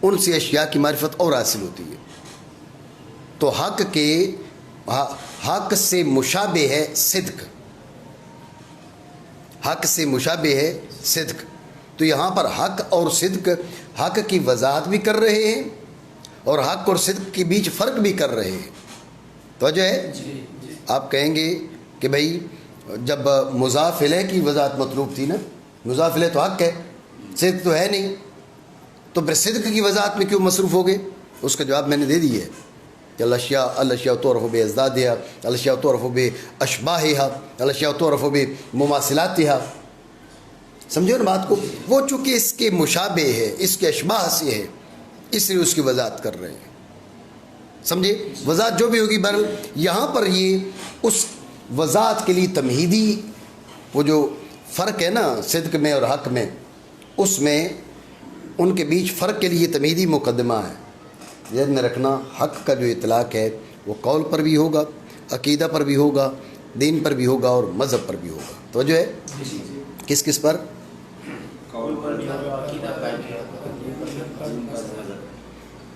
ان سے اشیاء کی معرفت اور حاصل ہوتی ہے. تو حق سے مشابہ ہے صدق, حق سے مشابہ ہے صدق. تو یہاں پر حق اور صدق, حق کی وضاحت بھی کر رہے ہیں اور حق اور صدق کے بیچ فرق بھی کر رہے ہیں. توجہ ہے؟ آپ کہیں گے کہ بھائی جب مضاف الیہ کی وضاحت مطلوب تھی نا, مضاف الیہ تو حق ہے, صدق تو ہے نہیں, تو پھر صدق کی وضاحت میں کیوں مصروف ہو گئے؟ اس کا جواب میں نے دے دیا ہے کہ الاشیاء تعرف بازدادها, الاشیاء تعرف باشباہها, الاشیاء تعرف بمماثلاتها. سمجھو نا بات کو؟ وہ چونکہ اس کے مشابہ ہے, اس کے اشباہ سے ہے, اس لیے اس کی وضاحت کر رہے ہیں. سمجھے؟ وضاحت جو بھی ہوگی بہرحال یہاں پر یہ اس وضاحت کے لیے تمہیدی, وہ جو فرق ہے نا صدق میں اور حق میں, اس میں ان کے بیچ فرق کے لیے تمہیدی مقدمہ ہے. ذہن میں رکھنا, حق کا جو اطلاق ہے وہ قول پر بھی ہوگا, عقیدہ پر بھی ہوگا, دین پر بھی ہوگا اور مذہب پر بھی ہوگا. توجہ ہے؟ کس کس پر؟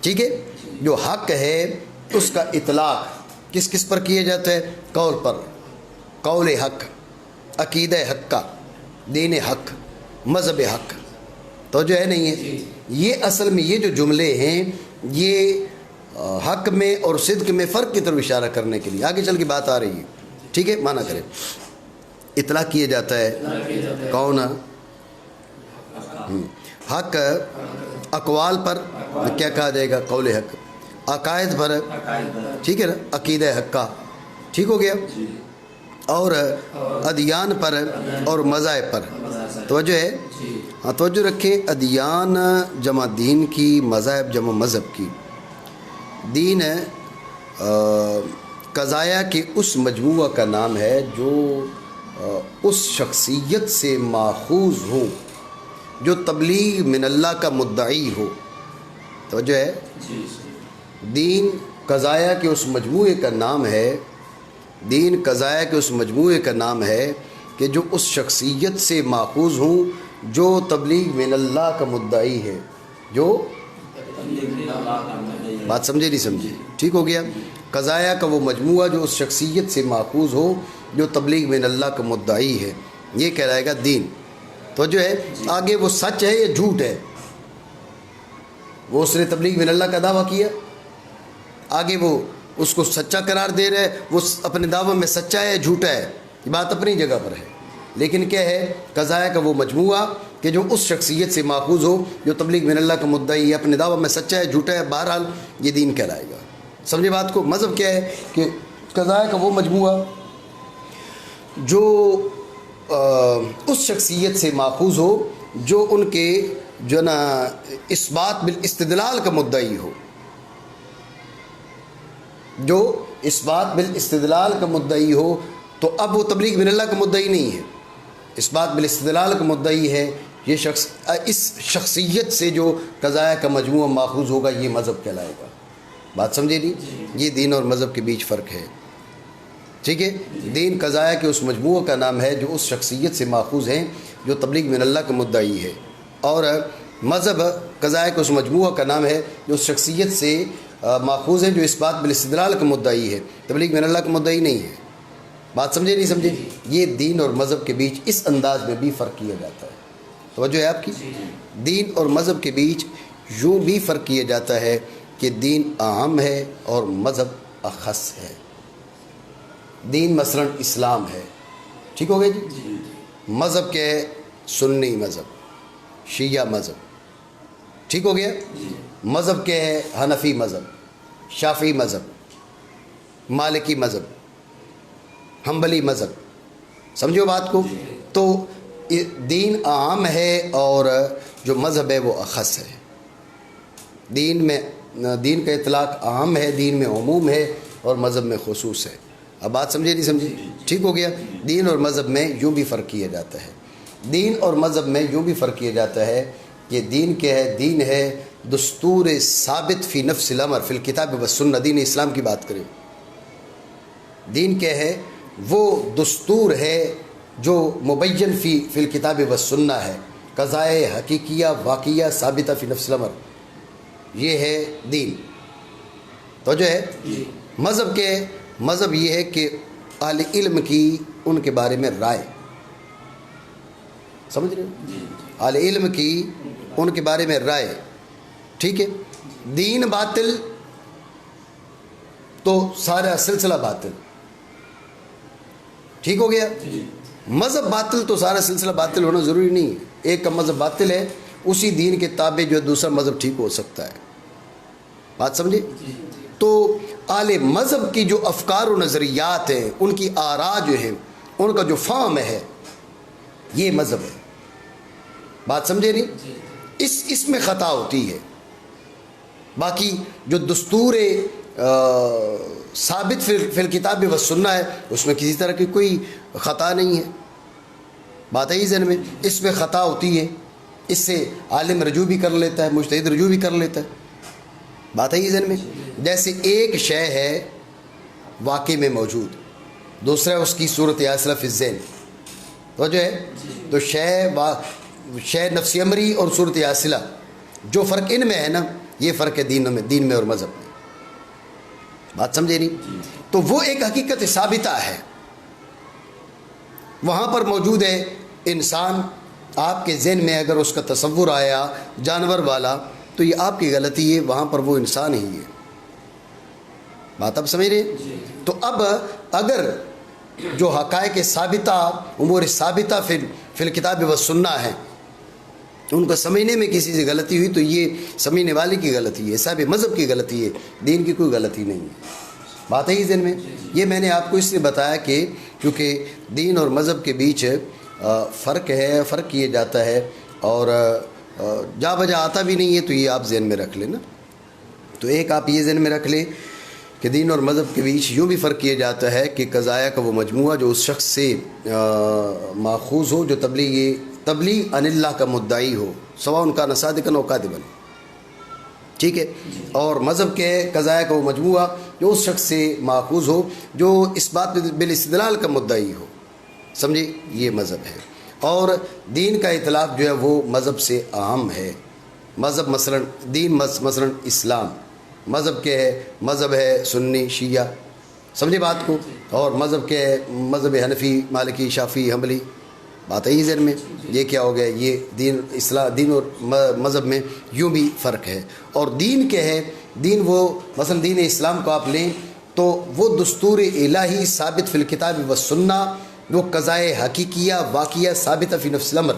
ٹھیک ہے. جو حق ہے اس کا اطلاق کس کس پر کیا جاتا ہے؟ قول پر, قول حق, عقیدہ حق کا, دین حق, مذہب حق. تو جو ہے نہیں ہے یہ اصل میں یہ جو جملے ہیں یہ حق میں اور صدق میں فرق کی طرف اشارہ کرنے کے لیے آگے چل کے بات آ رہی ہے. ٹھیک ہے, مانا کریں اطلاق کیا جاتا ہے کون؟ حق اقوال پر کیا کہا جائے گا؟ قول حق. عقائد پر, ٹھیک ہے نا, عقیدہ حق کا. ٹھیک ہو گیا. اور ادیان پر اور مذاہب پر. توجہ ہے؟ ہاں توجہ رکھیں, ادیان جمع دین کی, مذاہب جمع مذہب کی. دین قضایا کے اس مجموعہ کا نام ہے جو اس شخصیت سے ماخوذ ہو جو تبلیغ من اللہ کا مدعی ہو. توجہ ہے؟ دین قضایا کے اس مجموعے کا نام ہے, دین قضایا کے اس مجموعے کا نام ہے کہ جو اس شخصیت سے ماخوذ ہوں جو تبلیغ من اللہ کا مدعی ہے. جو بات سمجھے نہیں سمجھے؟ ٹھیک ہو گیا. قضایا کا وہ مجموعہ جو اس شخصیت سے ماخوذ ہو جو تبلیغ من اللہ کا مدعی ہے, یہ کہلائے گا دین. تو جو ہے آگے وہ سچ ہے یا جھوٹ ہے, وہ اس نے تبلیغ من اللہ کا دعویٰ کیا, آگے وہ اس کو سچا قرار دے رہے, وہ اپنے دعوے میں سچا ہے یا جھوٹا ہے, یہ بات اپنی جگہ پر ہے. لیکن کیا ہے؟ قضایا کا وہ مجموعہ کہ جو اس شخصیت سے ماخوذ ہو جو تبلیغ من اللہ کا مدعی ہے, اپنے دعوے میں سچا ہے جھوٹا ہے, بہرحال یہ دین کہلائے گا. سمجھے بات کو؟ مذہب کیا ہے کہ قضایا کا وہ مجموعہ جو اس شخصیت سے ماخوذ ہو جو ان کے جو نا اثبات بالاستدلال کا مدعی ہو, جو اثبات بالاستدلال کا مدعی ہو. تو اب وہ تبلیغ من اللہ کا مدعی نہیں ہے, اثبات بالاستدلال کا مدعی ہے. یہ شخص اس شخصیت سے جو قضایا کا مجموعہ ماخوذ ہوگا یہ مذہب کہلائے گا. بات سمجھے نہیں؟ یہ دین اور مذہب کے بیچ فرق ہے. ٹھیک ہے. دین قضایا کے اس مجموعہ کا نام ہے جو اس شخصیت سے ماخوذ ہیں جو تبلیغ من اللہ کا مدعی ہے, اور مذہب قضایا کے اس مجموعہ کا نام ہے جو اس شخصیت سے ماخوذ ہیں جو اثبات بالاستدلال کا مدعی ہے, تبلیغ من اللہ کا مدعی نہیں ہے. بات سمجھے نہیں سمجھے؟ یہ دین اور مذہب کے بیچ اس انداز میں بھی فرق کیا جاتا ہے. توجہ ہے آپ کی؟ دین اور مذہب کے بیچ یوں بھی فرق کیا جاتا ہے کہ دین اہم ہے اور مذہب اخص ہے. دین مثلا اسلام ہے، ٹھیک ہو گیا جی؟ مذہب کیا ہے؟ سنی مذہب، شیعہ مذہب، ٹھیک ہو گیا؟ مذہب کیا ہے؟ حنفی مذہب، شافعی مذہب، مالکی مذہب، حنبلی مذہب، سمجھو بات کو؟ تو دین عام ہے اور جو مذہب ہے وہ اخص ہے۔ دین میں دین کا اطلاق عام ہے، دین میں عموم ہے اور مذہب میں خصوص ہے۔ اب بات سمجھے نہیں سمجھے؟ ٹھیک ہو گیا؟ دین اور مذہب میں یوں بھی فرق کیا جاتا ہے، دین اور مذہب میں یوں بھی فرق کیا جاتا ہے کہ دین کیا ہے؟ دین ہے دستور ثابت فی نفس الامر فی الکتاب والسنہ۔ دین اسلام کی بات کریں، دین کیا ہے؟ وہ دستور ہے جو مبین فی الکتاب والسنہ ہے، قضائے حقیقیہ واقعیہ ثابتہ فی نفس الامر، یہ ہے دین۔ تو جو ہے مذہب کے مذہب یہ ہے کہ اہل علم کی ان کے بارے میں رائے، سمجھ رہے ہو؟ اہل علم کی ان کے بارے میں رائے، ٹھیک ہے؟ دین باطل تو سارا سلسلہ باطل، ٹھیک ہو گیا؟ مذہب باطل تو سارا سلسلہ باطل ہونا ضروری نہیں ہے، ایک کا مذہب باطل ہے اسی دین کے تابع جو دوسرا مذہب ٹھیک ہو سکتا ہے، بات سمجھے؟ تو اہل مذہب کی جو افکار و نظریات ہیں، ان کی آراء جو ہیں، ان کا جو فہم ہے، یہ مذہب ہے، بات سمجھے نہیں؟ اس میں خطا ہوتی ہے، باقی جو دستور ثابت فی الکتاب والسنہ ہے اس میں کسی طرح کی کوئی خطا نہیں ہے، بات ہے ذہن میں؟ اس میں خطا ہوتی ہے، اس سے عالم رجوع بھی کر لیتا ہے، مجتہد رجوع بھی کر لیتا ہے، بات ہے ذہن میں؟ جیسے ایک شے ہے واقع میں موجود، دوسرا اس کی صورت حاصلہ فی الذہن، تو جو ہے تو شے نفسی امری اور صورت حاصلہ جو فرق ان میں ہے نا، یہ فرق ہے دین میں اور مذہب میں، بات سمجھے نہیں؟ تو وہ ایک حقیقت ثابتہ ہے، وہاں پر موجود ہے انسان، آپ کے ذہن میں اگر اس کا تصور آیا جانور والا تو یہ آپ کی غلطی ہے، وہاں پر وہ انسان ہی ہے، بات اب سمجھ رہے ہیں؟ تو اب اگر جو حقائق ثابتہ امور ثابتہ فی الکتاب والسنہ ہیں ان کو سمجھنے میں کسی سے غلطی ہوئی تو یہ سمجھنے والے کی غلطی ہے، صاحب مذہب کی غلطی ہے، دین کی کوئی غلطی نہیں ہے، بات ہے ہی ذہن میں؟ یہ میں نے آپ کو اس لیے بتایا کہ کیونکہ دین اور مذہب کے بیچ فرق ہے، فرق کیا جاتا ہے اور جا بجا آتا بھی نہیں ہے، تو یہ آپ ذہن میں رکھ لیں نا۔ تو ایک آپ یہ ذہن میں رکھ لیں کہ دین اور مذہب کے بیچ یوں بھی فرق کیا جاتا ہے کہ قضایا کا وہ مجموعہ جو اس شخص سے ماخوذ ہو جو تبلیغ عن اللہ کا مدعی ہو، سواء ان کا صادقاً و کاذباً، ٹھیک ہے؟ اور مذہب کے قضایا کا وہ مجموعہ جو اس شخص سے ماخوذ ہو جو اس بات بالاستدلال کا مدعی ہو، سمجھے؟ یہ مذہب ہے۔ اور دین کا اطلاق جو ہے وہ مذہب سے عام ہے، مذہب مثلا دین مثلا اسلام، مذہب کیا ہے؟ مذہب ہے سنی شیعہ، سمجھے بات کو؟ اور مذہب کیا ہے؟ مذہب حنفی مالکی شافعی حنبلی، بات ہے ہی ذہن میں؟ یہ کیا ہو گیا؟ یہ دین اور مذہب میں یوں بھی فرق ہے۔ اور دین کیا ہے؟ دین وہ مثلا دین اسلام کو آپ لیں تو وہ دستور الہی ثابت فی الکتاب والسنہ، وہ قضائے حقیقیہ واقعیہ ثابتہ فی نفس الامر،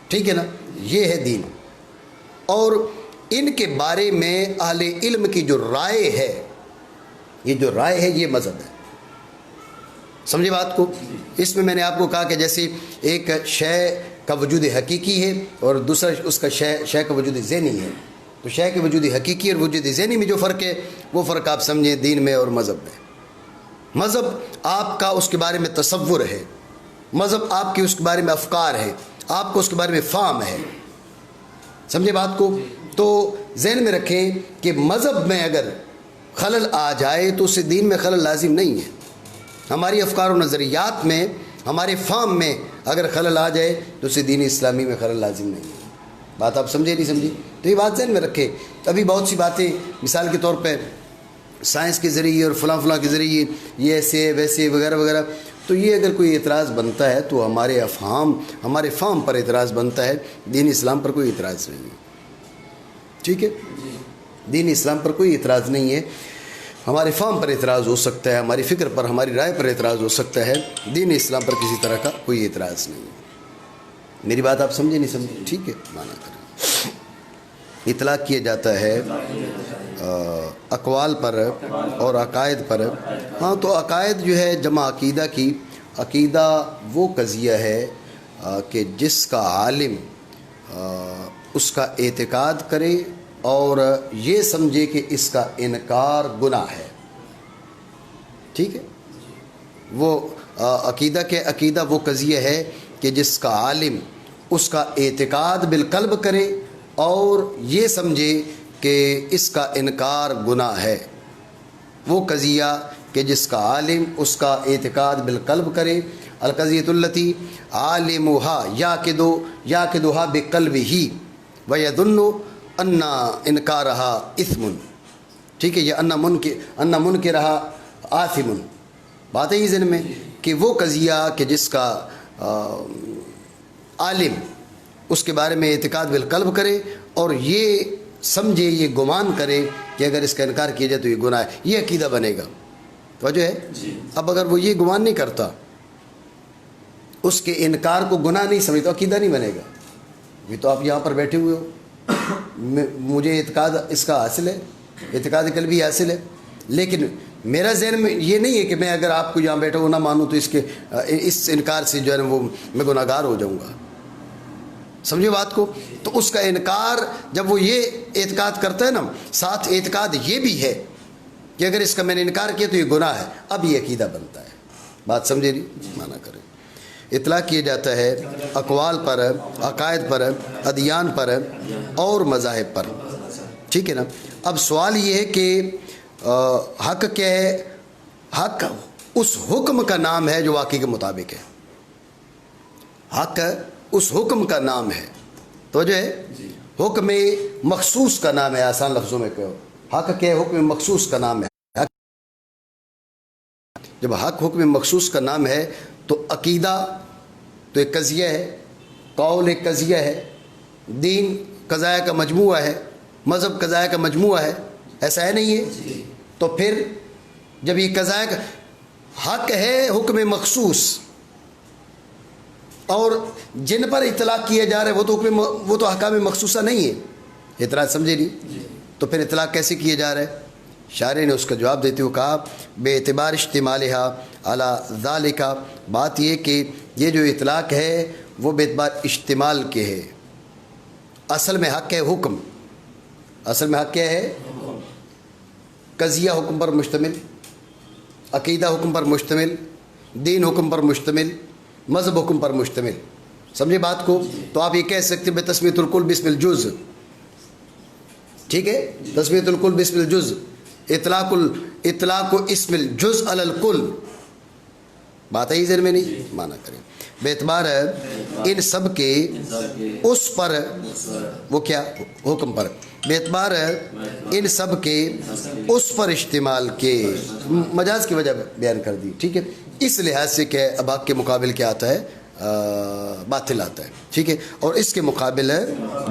ٹھیک ہے نا؟ یہ ہے دین۔ اور ان کے بارے میں اہل علم کی جو رائے ہے، یہ جو رائے ہے یہ مذہب ہے، سمجھے بات کو؟ اس میں نے آپ کو کہا کہ جیسے ایک شے کا وجود حقیقی ہے اور دوسرا اس کا شے کا وجود ذہنی ہے، تو شے کے وجود حقیقی اور وجود ذہنی میں جو فرق ہے وہ فرق آپ سمجھیں دین میں اور مذہب میں۔ مذہب آپ کا اس کے بارے میں تصور ہے، مذہب آپ کے اس کے بارے میں افکار ہے، آپ کو اس کے بارے میں فہم ہے، سمجھے بات کو؟ تو ذہن میں رکھیں کہ مذہب میں اگر خلل آ جائے تو اس سے دین میں خلل لازم نہیں ہے، ہماری افکار و نظریات میں ہمارے فہم میں اگر خلل آ جائے تو اسے دین اسلامی میں خلل لازم نہیں ہے، بات آپ سمجھے نہیں سمجھی؟ تو یہ بات ذہن میں رکھیں۔ ابھی بہت سی باتیں مثال کے طور پہ سائنس کے ذریعے اور فلاں کے ذریعے یہ ایسے ویسے وغیرہ وغیرہ، تو یہ اگر کوئی اعتراض بنتا ہے تو ہمارے فہم پر اعتراض بنتا ہے، دین اسلام پر کوئی اعتراض نہیں ہے، ٹھیک ہے؟ دین اسلام پر کوئی اعتراض نہیں ہے۔ ہمارے فہم پر اعتراض ہو سکتا ہے، ہماری فکر پر، ہماری رائے پر اعتراض ہو سکتا ہے، دین اسلام پر کسی طرح کا کوئی اعتراض نہیں ہے۔ میری بات آپ سمجھے نہیں سمجھے؟ ٹھیک ہے، مانا کریں۔ اطلاق کیا جاتا ہے اقوال پر اور عقائد پر۔ ہاں، تو عقائد جو ہے جمع عقیدہ کی، عقیدہ وہ قضیہ ہے کہ جس کا عالم اس کا اعتقاد کرے اور یہ سمجھے کہ اس کا انکار گناہ ہے۔ ٹھیک ہے، وہ عقیدہ وہ قضیہ ہے کہ جس کا عالم اس کا اعتقاد بالقلب کرے اور یہ سمجھے کہ اس کا انکار گناہ ہے۔ وہ قضیہ کہ جس کا عالم اس کا اعتقاد بالقلب کرے، القضیۃ التی عالمها یعقدها بقلبہ ویظن ان انکارها اثم۔ ٹھیک ہے، یہ ان منکرها آثم۔ بات ہے یہ ذہن میں کہ وہ قضیہ کہ جس کا عالم اس کے بارے میں اعتقاد بالقلب کرے اور یہ سمجھے، یہ گمان کرے کہ اگر اس کا انکار کیا جائے تو یہ گناہ ہے، یہ عقیدہ بنے گا۔ توجہ ہے؟ اب اگر وہ یہ گمان نہیں کرتا، اس کے انکار کو گناہ نہیں سمجھتا، عقیدہ نہیں بنے گا۔ یہ تو آپ یہاں پر بیٹھے ہوئے ہو، مجھے اعتقاد اس کا حاصل ہے، اعتقاد قلبی حاصل ہے، لیکن میرا ذہن میں یہ نہیں ہے کہ میں اگر آپ کو یہاں بیٹھا ہوں نہ مانوں تو اس انکار سے جو ہے وہ میں گناہ گار ہو جاؤں گا۔ سمجھے بات کو؟ تو اس کا انکار جب وہ یہ اعتقاد کرتا ہے نا، ساتھ اعتقاد یہ بھی ہے کہ اگر اس کا میں نے انکار کیا تو یہ گناہ ہے، اب یہ عقیدہ بنتا ہے۔ بات سمجھے نہیں؟ مانا کریں۔ اطلاق کیا جاتا ہے اقوال پر، عقائد پر، ادیان پر اور مذاہب پر۔ ٹھیک ہے نا؟ اب سوال یہ ہے کہ حق کیا ہے؟ حق اس حکم کا نام ہے جو واقعی کے مطابق ہے۔ حق اس حکم کا نام ہے، تو جو ہے حکم مخصوص کا نام ہے۔ آسان لفظوں میں کہو، حق کیا ہے؟ حکم مخصوص کا نام ہے۔ جب حق حکم مخصوص کا نام ہے تو عقیدہ تو ایک قضیہ ہے، قول ایک قضیہ ہے، دین قضایا کا مجموعہ ہے، مذہب قضایا کا مجموعہ ہے، ایسا ہے نہیں ہے؟ تو پھر جب یہ قضایا کا حق ہے حکم مخصوص اور جن پر اطلاق کیا جا رہا ہے وہ تو احکام مخصوصہ نہیں ہے، اطلاق سمجھے نہیں؟ تو پھر اطلاق کیسے کیا جا رہا ہے؟ شارح نے اس کا جواب دیتے ہوئے کہا بے اعتبار اشتمالہا علی ذالک، بات یہ کہ یہ جو اطلاق ہے وہ بے اعتبار اشتمال کے ہے، اصل میں حق ہے حکم، اصل میں حق کیا ہے؟ قضیہ حکم پر مشتمل، عقیدہ حکم پر مشتمل، دین حکم پر مشتمل، مذہب حکم پر مشتمل۔ سمجھے بات کو؟ تو آپ یہ کہہ سکتے ہیں تسمیۃ الکل باسم الجز۔ ٹھیک ہے، تسمیۃ الکل باسم الجز، اطلاق اسم الجز علی الکل۔ بات ہے ذہن میں نہیں؟ مانا کریں بے اعتبار ان سب کے اس پر، وہ کیا حکم پر، بے اعتبار ان سب کے اس پر اشتمال کے، مجاز کی وجہ بیان کر دی۔ ٹھیک ہے، اس لحاظ سے کہ اب حق کے مقابل کیا آتا ہے؟ باطل آتا ہے۔ ٹھیک ہے، اور اس کے مقابل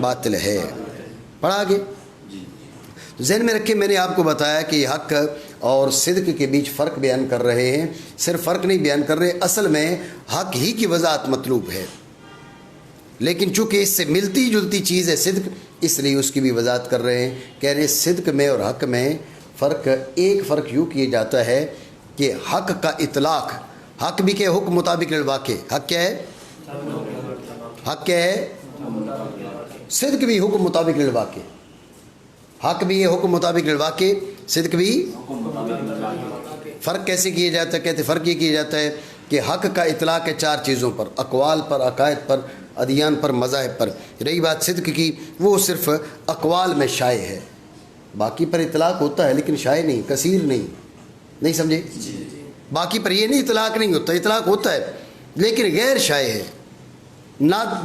باطل ہے۔ پڑھا آگے؟ ذہن میں رکھیں، میں نے آپ کو بتایا کہ یہ حق اور صدق کے بیچ فرق بیان کر رہے ہیں، صرف فرق نہیں بیان کر رہے، اصل میں حق ہی کی وضاحت مطلوب ہے، لیکن چونکہ اس سے ملتی جلتی چیز ہے صدق، اس لیے اس کی بھی وضاحت کر رہے ہیں۔ کہہ رہے ہیں صدق میں اور حق میں فرق، ایک فرق یوں کیا جاتا ہے کہ حق کا اطلاق، حق بھی کہ حکم مطابق للواقع، حق کیا ہے؟ حق کیا ہے؟ صدق بھی حکم مطابق للواقع، حق بھی ہے حکم مطابق للواقع، صدق بھی۔ فرق کیسے کیا جاتا ہے؟ کہتے فرق یہ کیا جاتا ہے کہ حق کا اطلاق ہے چار چیزوں پر، اقوال پر، عقائد پر، ادیان پر، مذاہب پر۔ رہی بات صدق کی، وہ صرف اقوال میں شائع ہے، باقی پر اطلاق ہوتا ہے لیکن شائع نہیں، کثیر نہیں سمجھے؟ باقی پر یہ نہیں اطلاق نہیں ہوتا، اطلاق ہوتا ہے لیکن غیر شائع ہے،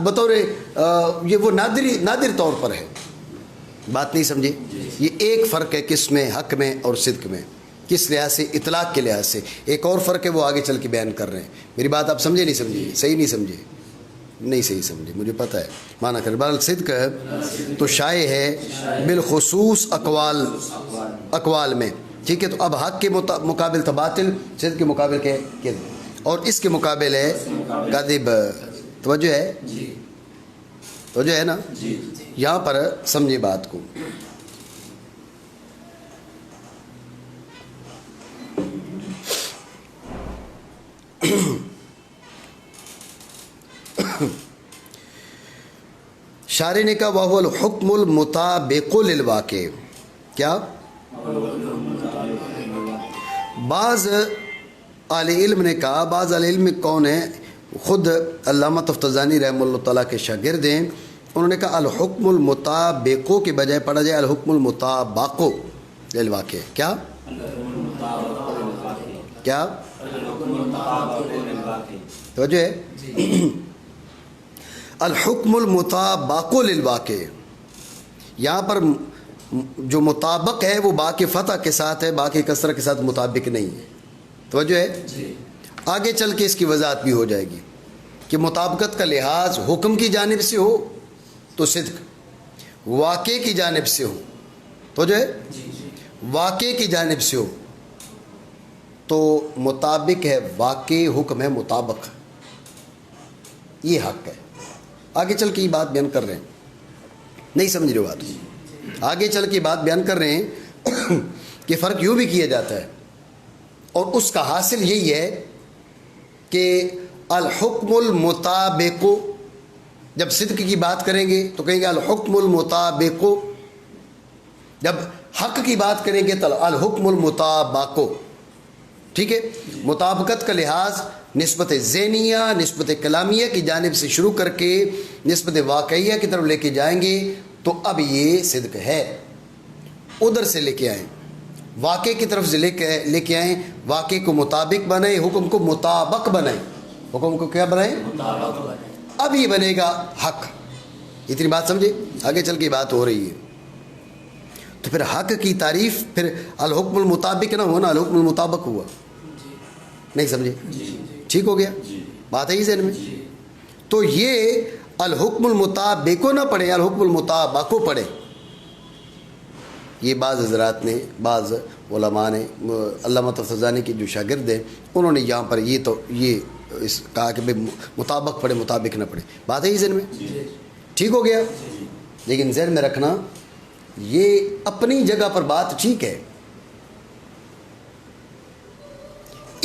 بطور یہ وہ نادر طور پر ہے۔ بات نہیں سمجھے؟ یہ ایک فرق ہے کس میں؟ حق میں اور صدق میں، کس لحاظ سے؟ اطلاق کے لحاظ سے۔ ایک اور فرق ہے وہ آگے چل کے بیان کر رہے ہیں۔ میری بات آپ سمجھے نہیں سمجھے؟ صحیح نہیں سمجھے؟ نہیں صحیح سمجھے، مجھے پتہ ہے، مانا کر بہرحال صدق تو شائع ہے بالخصوص اقوال میں، ٹھیک ہے. تو اب حق کے مقابل تھا باطل, صدق کے مقابل کے کذب, اور اس کے مقابل ہے کذب. توجہ ہے, توجہ ہے نا. یہاں پر سمجھے بات کو. شارح نے کہا وَهُوَ الْحُكْمُ الْمُطَابِقُ لِلْوَاقِعِ. کیا بعض اہل علم نے کہا, بعض اہل علم کون ہیں, خود علامہ تفتزانی رحمہ اللہ تعالیٰ کے شاگرد ہیں, انہوں نے کہا الحکم المطابق کے بجائے پڑھا جائے الحکم المطابق للواقع. کیا کیا توجہ ہے, الحکم المطابق للواقع. یہاں پر جو مطابق ہے وہ با کے فتح کے ساتھ ہے, با کے کسرہ کے ساتھ مطابق نہیں ہے. توجہ ہے. آگے چل کے اس کی وضاحت بھی ہو جائے گی کہ مطابقت کا لحاظ حکم کی جانب سے ہو تو صدق, واقع کی جانب سے ہو تو جو ہے واقع کی جانب سے ہو تو مطابق ہے, واقع حکم ہے مطابق, یہ حق ہے. آگے چل کے یہ بات بیان کر رہے ہیں, نہیں سمجھ رہے بات, آگے چل کے بات بیان کر رہے ہیں کہ فرق یوں بھی کیا جاتا ہے, اور اس کا حاصل یہی ہے کہ الحکم المطابق, جب صدق کی بات کریں گے تو کہیں گے الحکم المطابق, جب حق کی بات کریں گے تو الحکم المطابق. ٹھیک ہے. مطابقت کا لحاظ نسبت ذہنیہ, نسبت کلامیہ کی جانب سے شروع کر کے نسبت واقعیہ کی طرف لے کے جائیں گے تو اب یہ صدق ہے. ادھر سے لے کے آئیں, واقع کی طرف سے لے کے آئیں, واقع کو مطابق بنائیں, حکم کو مطابق بنائیں. حکم کو کیا بنائیں؟ مطابق بنائیں. اب یہ بنے گا حق. اتنی بات سمجھے, آگے چل کے بات ہو رہی ہے. تو پھر حق کی تعریف پھر الحکم المطابق نہ ہونا, الحکم المطابق ہوا. نہیں سمجھے؟ ٹھیک ہو گیا, بات ہے ذہن میں. تو یہ الحکم المطابق نہ پڑھے, الحکم المطابق پڑھے. یہ بعض حضرات نے, بعض علماء نے, علامہ تفتزانی کے جو شاگرد ہیں انہوں نے یہاں پر یہ اس کہا کہ مطابق پڑھے, مطابق نہ پڑھے. بات ہے ذہن میں, ٹھیک ہو گیا. لیکن ذہن میں رکھنا یہ اپنی جگہ پر بات ٹھیک ہے,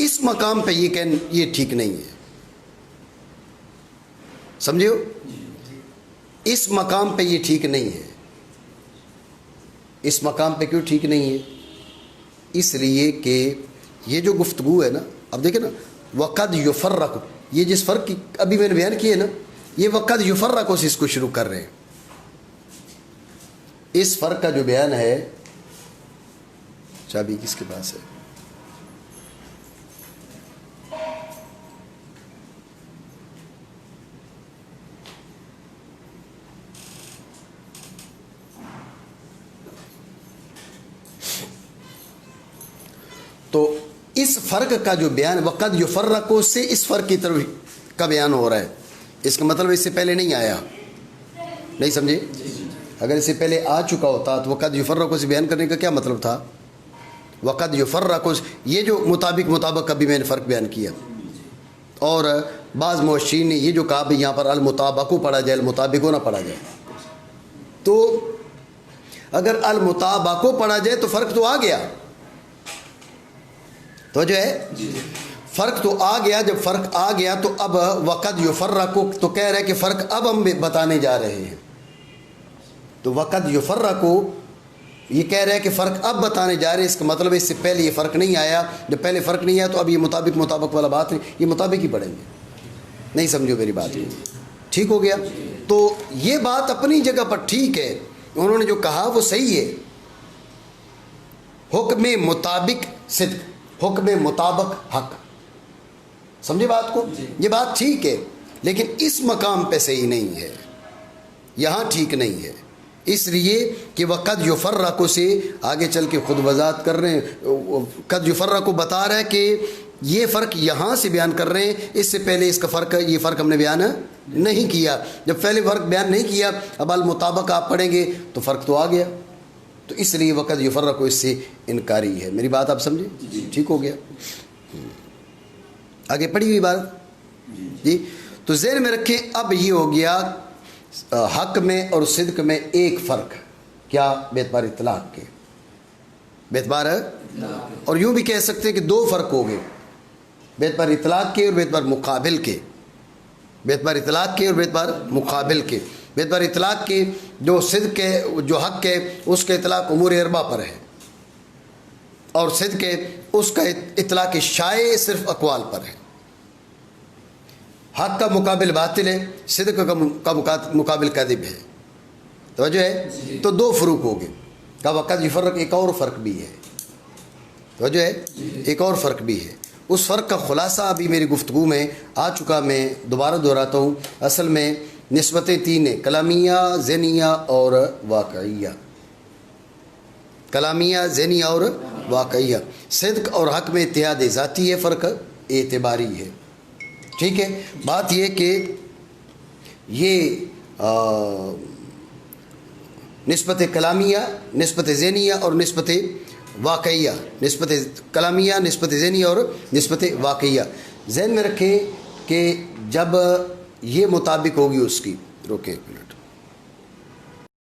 اس مقام پہ یہ ٹھیک نہیں ہے. سمجھے ہو, اس مقام پہ یہ ٹھیک نہیں ہے. اس مقام پہ کیوں ٹھیک نہیں ہے؟ اس لیے کہ یہ جو گفتگو ہے نا, اب دیکھیں نا, وقد یفرق, یہ جس فرق کی ابھی میں نے بیان کی ہے نا, یہ وقد یفرق سے اس کو شروع کر رہے ہیں. اس فرق کا جو بیان ہے, چابی کس کے پاس ہے؟ تو اس فرق کا جو بیان وقد یفرق سے اس فرق کی طرف کا بیان ہو رہا ہے. اس کا مطلب اس سے پہلے نہیں آیا. نہیں سمجھے؟ اگر اس سے پہلے آ چکا ہوتا تو وقد یفرق سے بیان کرنے کا کیا مطلب تھا؟ وقد یفرق, یہ جو مطابق ابھی میں نے فرق بیان کیا, اور بعض مؤشرین نے یہ جو کہا بھی یہاں پر المطابق پڑھا جائے, المطابق نہ پڑھا جائے. تو اگر المطابق پڑھا جائے تو فرق تو آ گیا. تو جو ہے فرق تو آ گیا. جب فرق آ گیا تو اب وقد یفرق تو کہہ رہے کہ فرق اب ہم بتانے جا رہے ہیں. تو وقد یفرق یہ کہہ رہے کہ فرق اب بتانے جا رہے ہیں. اس کا مطلب اس سے پہلے یہ فرق نہیں آیا. جب پہلے فرق نہیں آیا تو اب یہ مطابق والا بات نہیں, یہ مطابق ہی پڑھیں گے. نہیں سمجھو میری بات, ٹھیک ہو گیا. تو یہ بات اپنی جگہ پر ٹھیک ہے, انہوں نے جو کہا وہ صحیح ہے. حکم مطابق صدق, حکم مطابق حق. سمجھے بات کو؟ یہ بات ٹھیک ہے, لیکن اس مقام پہ صحیح نہیں ہے, یہاں ٹھیک نہیں ہے. اس لیے کہ وقد یفرق سے آگے چل کے خود وضاحت کر رہے ہیں. قد یفرق کو بتا رہا ہے کہ یہ فرق یہاں سے بیان کر رہے ہیں. اس سے پہلے اس کا فرق, یہ فرق ہم نے بیان نہیں کیا. جب پہلے فرق بیان نہیں کیا, اب المطابق آپ پڑھیں گے تو فرق تو آ گیا. تو تو اس لیے وقت یفرق اس سے انکاری ہے. میری بات آپ سمجھے؟ ٹھیک ہو گیا. آگے پڑھی ہوئی بات جی. تو ذہن میں رکھیں اب یہ ہو گیا حق میں اور صدق میں ایک فرق. کیا؟ بیعتبار اطلاق کے. بیعتبار اور یوں بھی کہہ سکتے ہیں کہ دو فرق ہو گئے، بیعتبار اطلاق کے اور بیعتبار مقابل کے. بیعتبار اطلاق کے اور بیعتبار مقابل کے. بیعتبار اطلاق کے جو صدق ہے، جو حق ہے، اس کا اطلاق امور اربع پر ہے، اور صدق ہے اس کا اطلاق شائع صرف اقوال پر ہے. حق کا مقابل باطل ہے، صدق کا مقابل کذب ہے. توجہ ہے؟ تو دو فروق ہو گئے. کا وقت یہ فرق ایک اور فرق بھی ہے. توجہ ہے؟ ایک اور فرق بھی ہے. اس فرق کا خلاصہ ابھی میری گفتگو میں آ چکا، میں دوبارہ دہراتا ہوں. اصل میں نسبتیں تین ہیں: کلامیہ، ذہنیہ اور واقعیہ. کلامیہ، ذہنیہ اور واقعیہ. صدق اور حق میں اتحاد ذاتی ہے، فرق اعتباری ہے. ٹھیک ہے. بات یہ کہ یہ نسبت کلامیہ، نسبت ذہنیہ اور نسبت واقعیہ، نسبت کلامیہ، نسبت ذہنیہ اور نسبت واقعیہ. ذہن میں رکھیں کہ جب یہ مطابق ہوگی اس کی، روکیں ایک منٹ.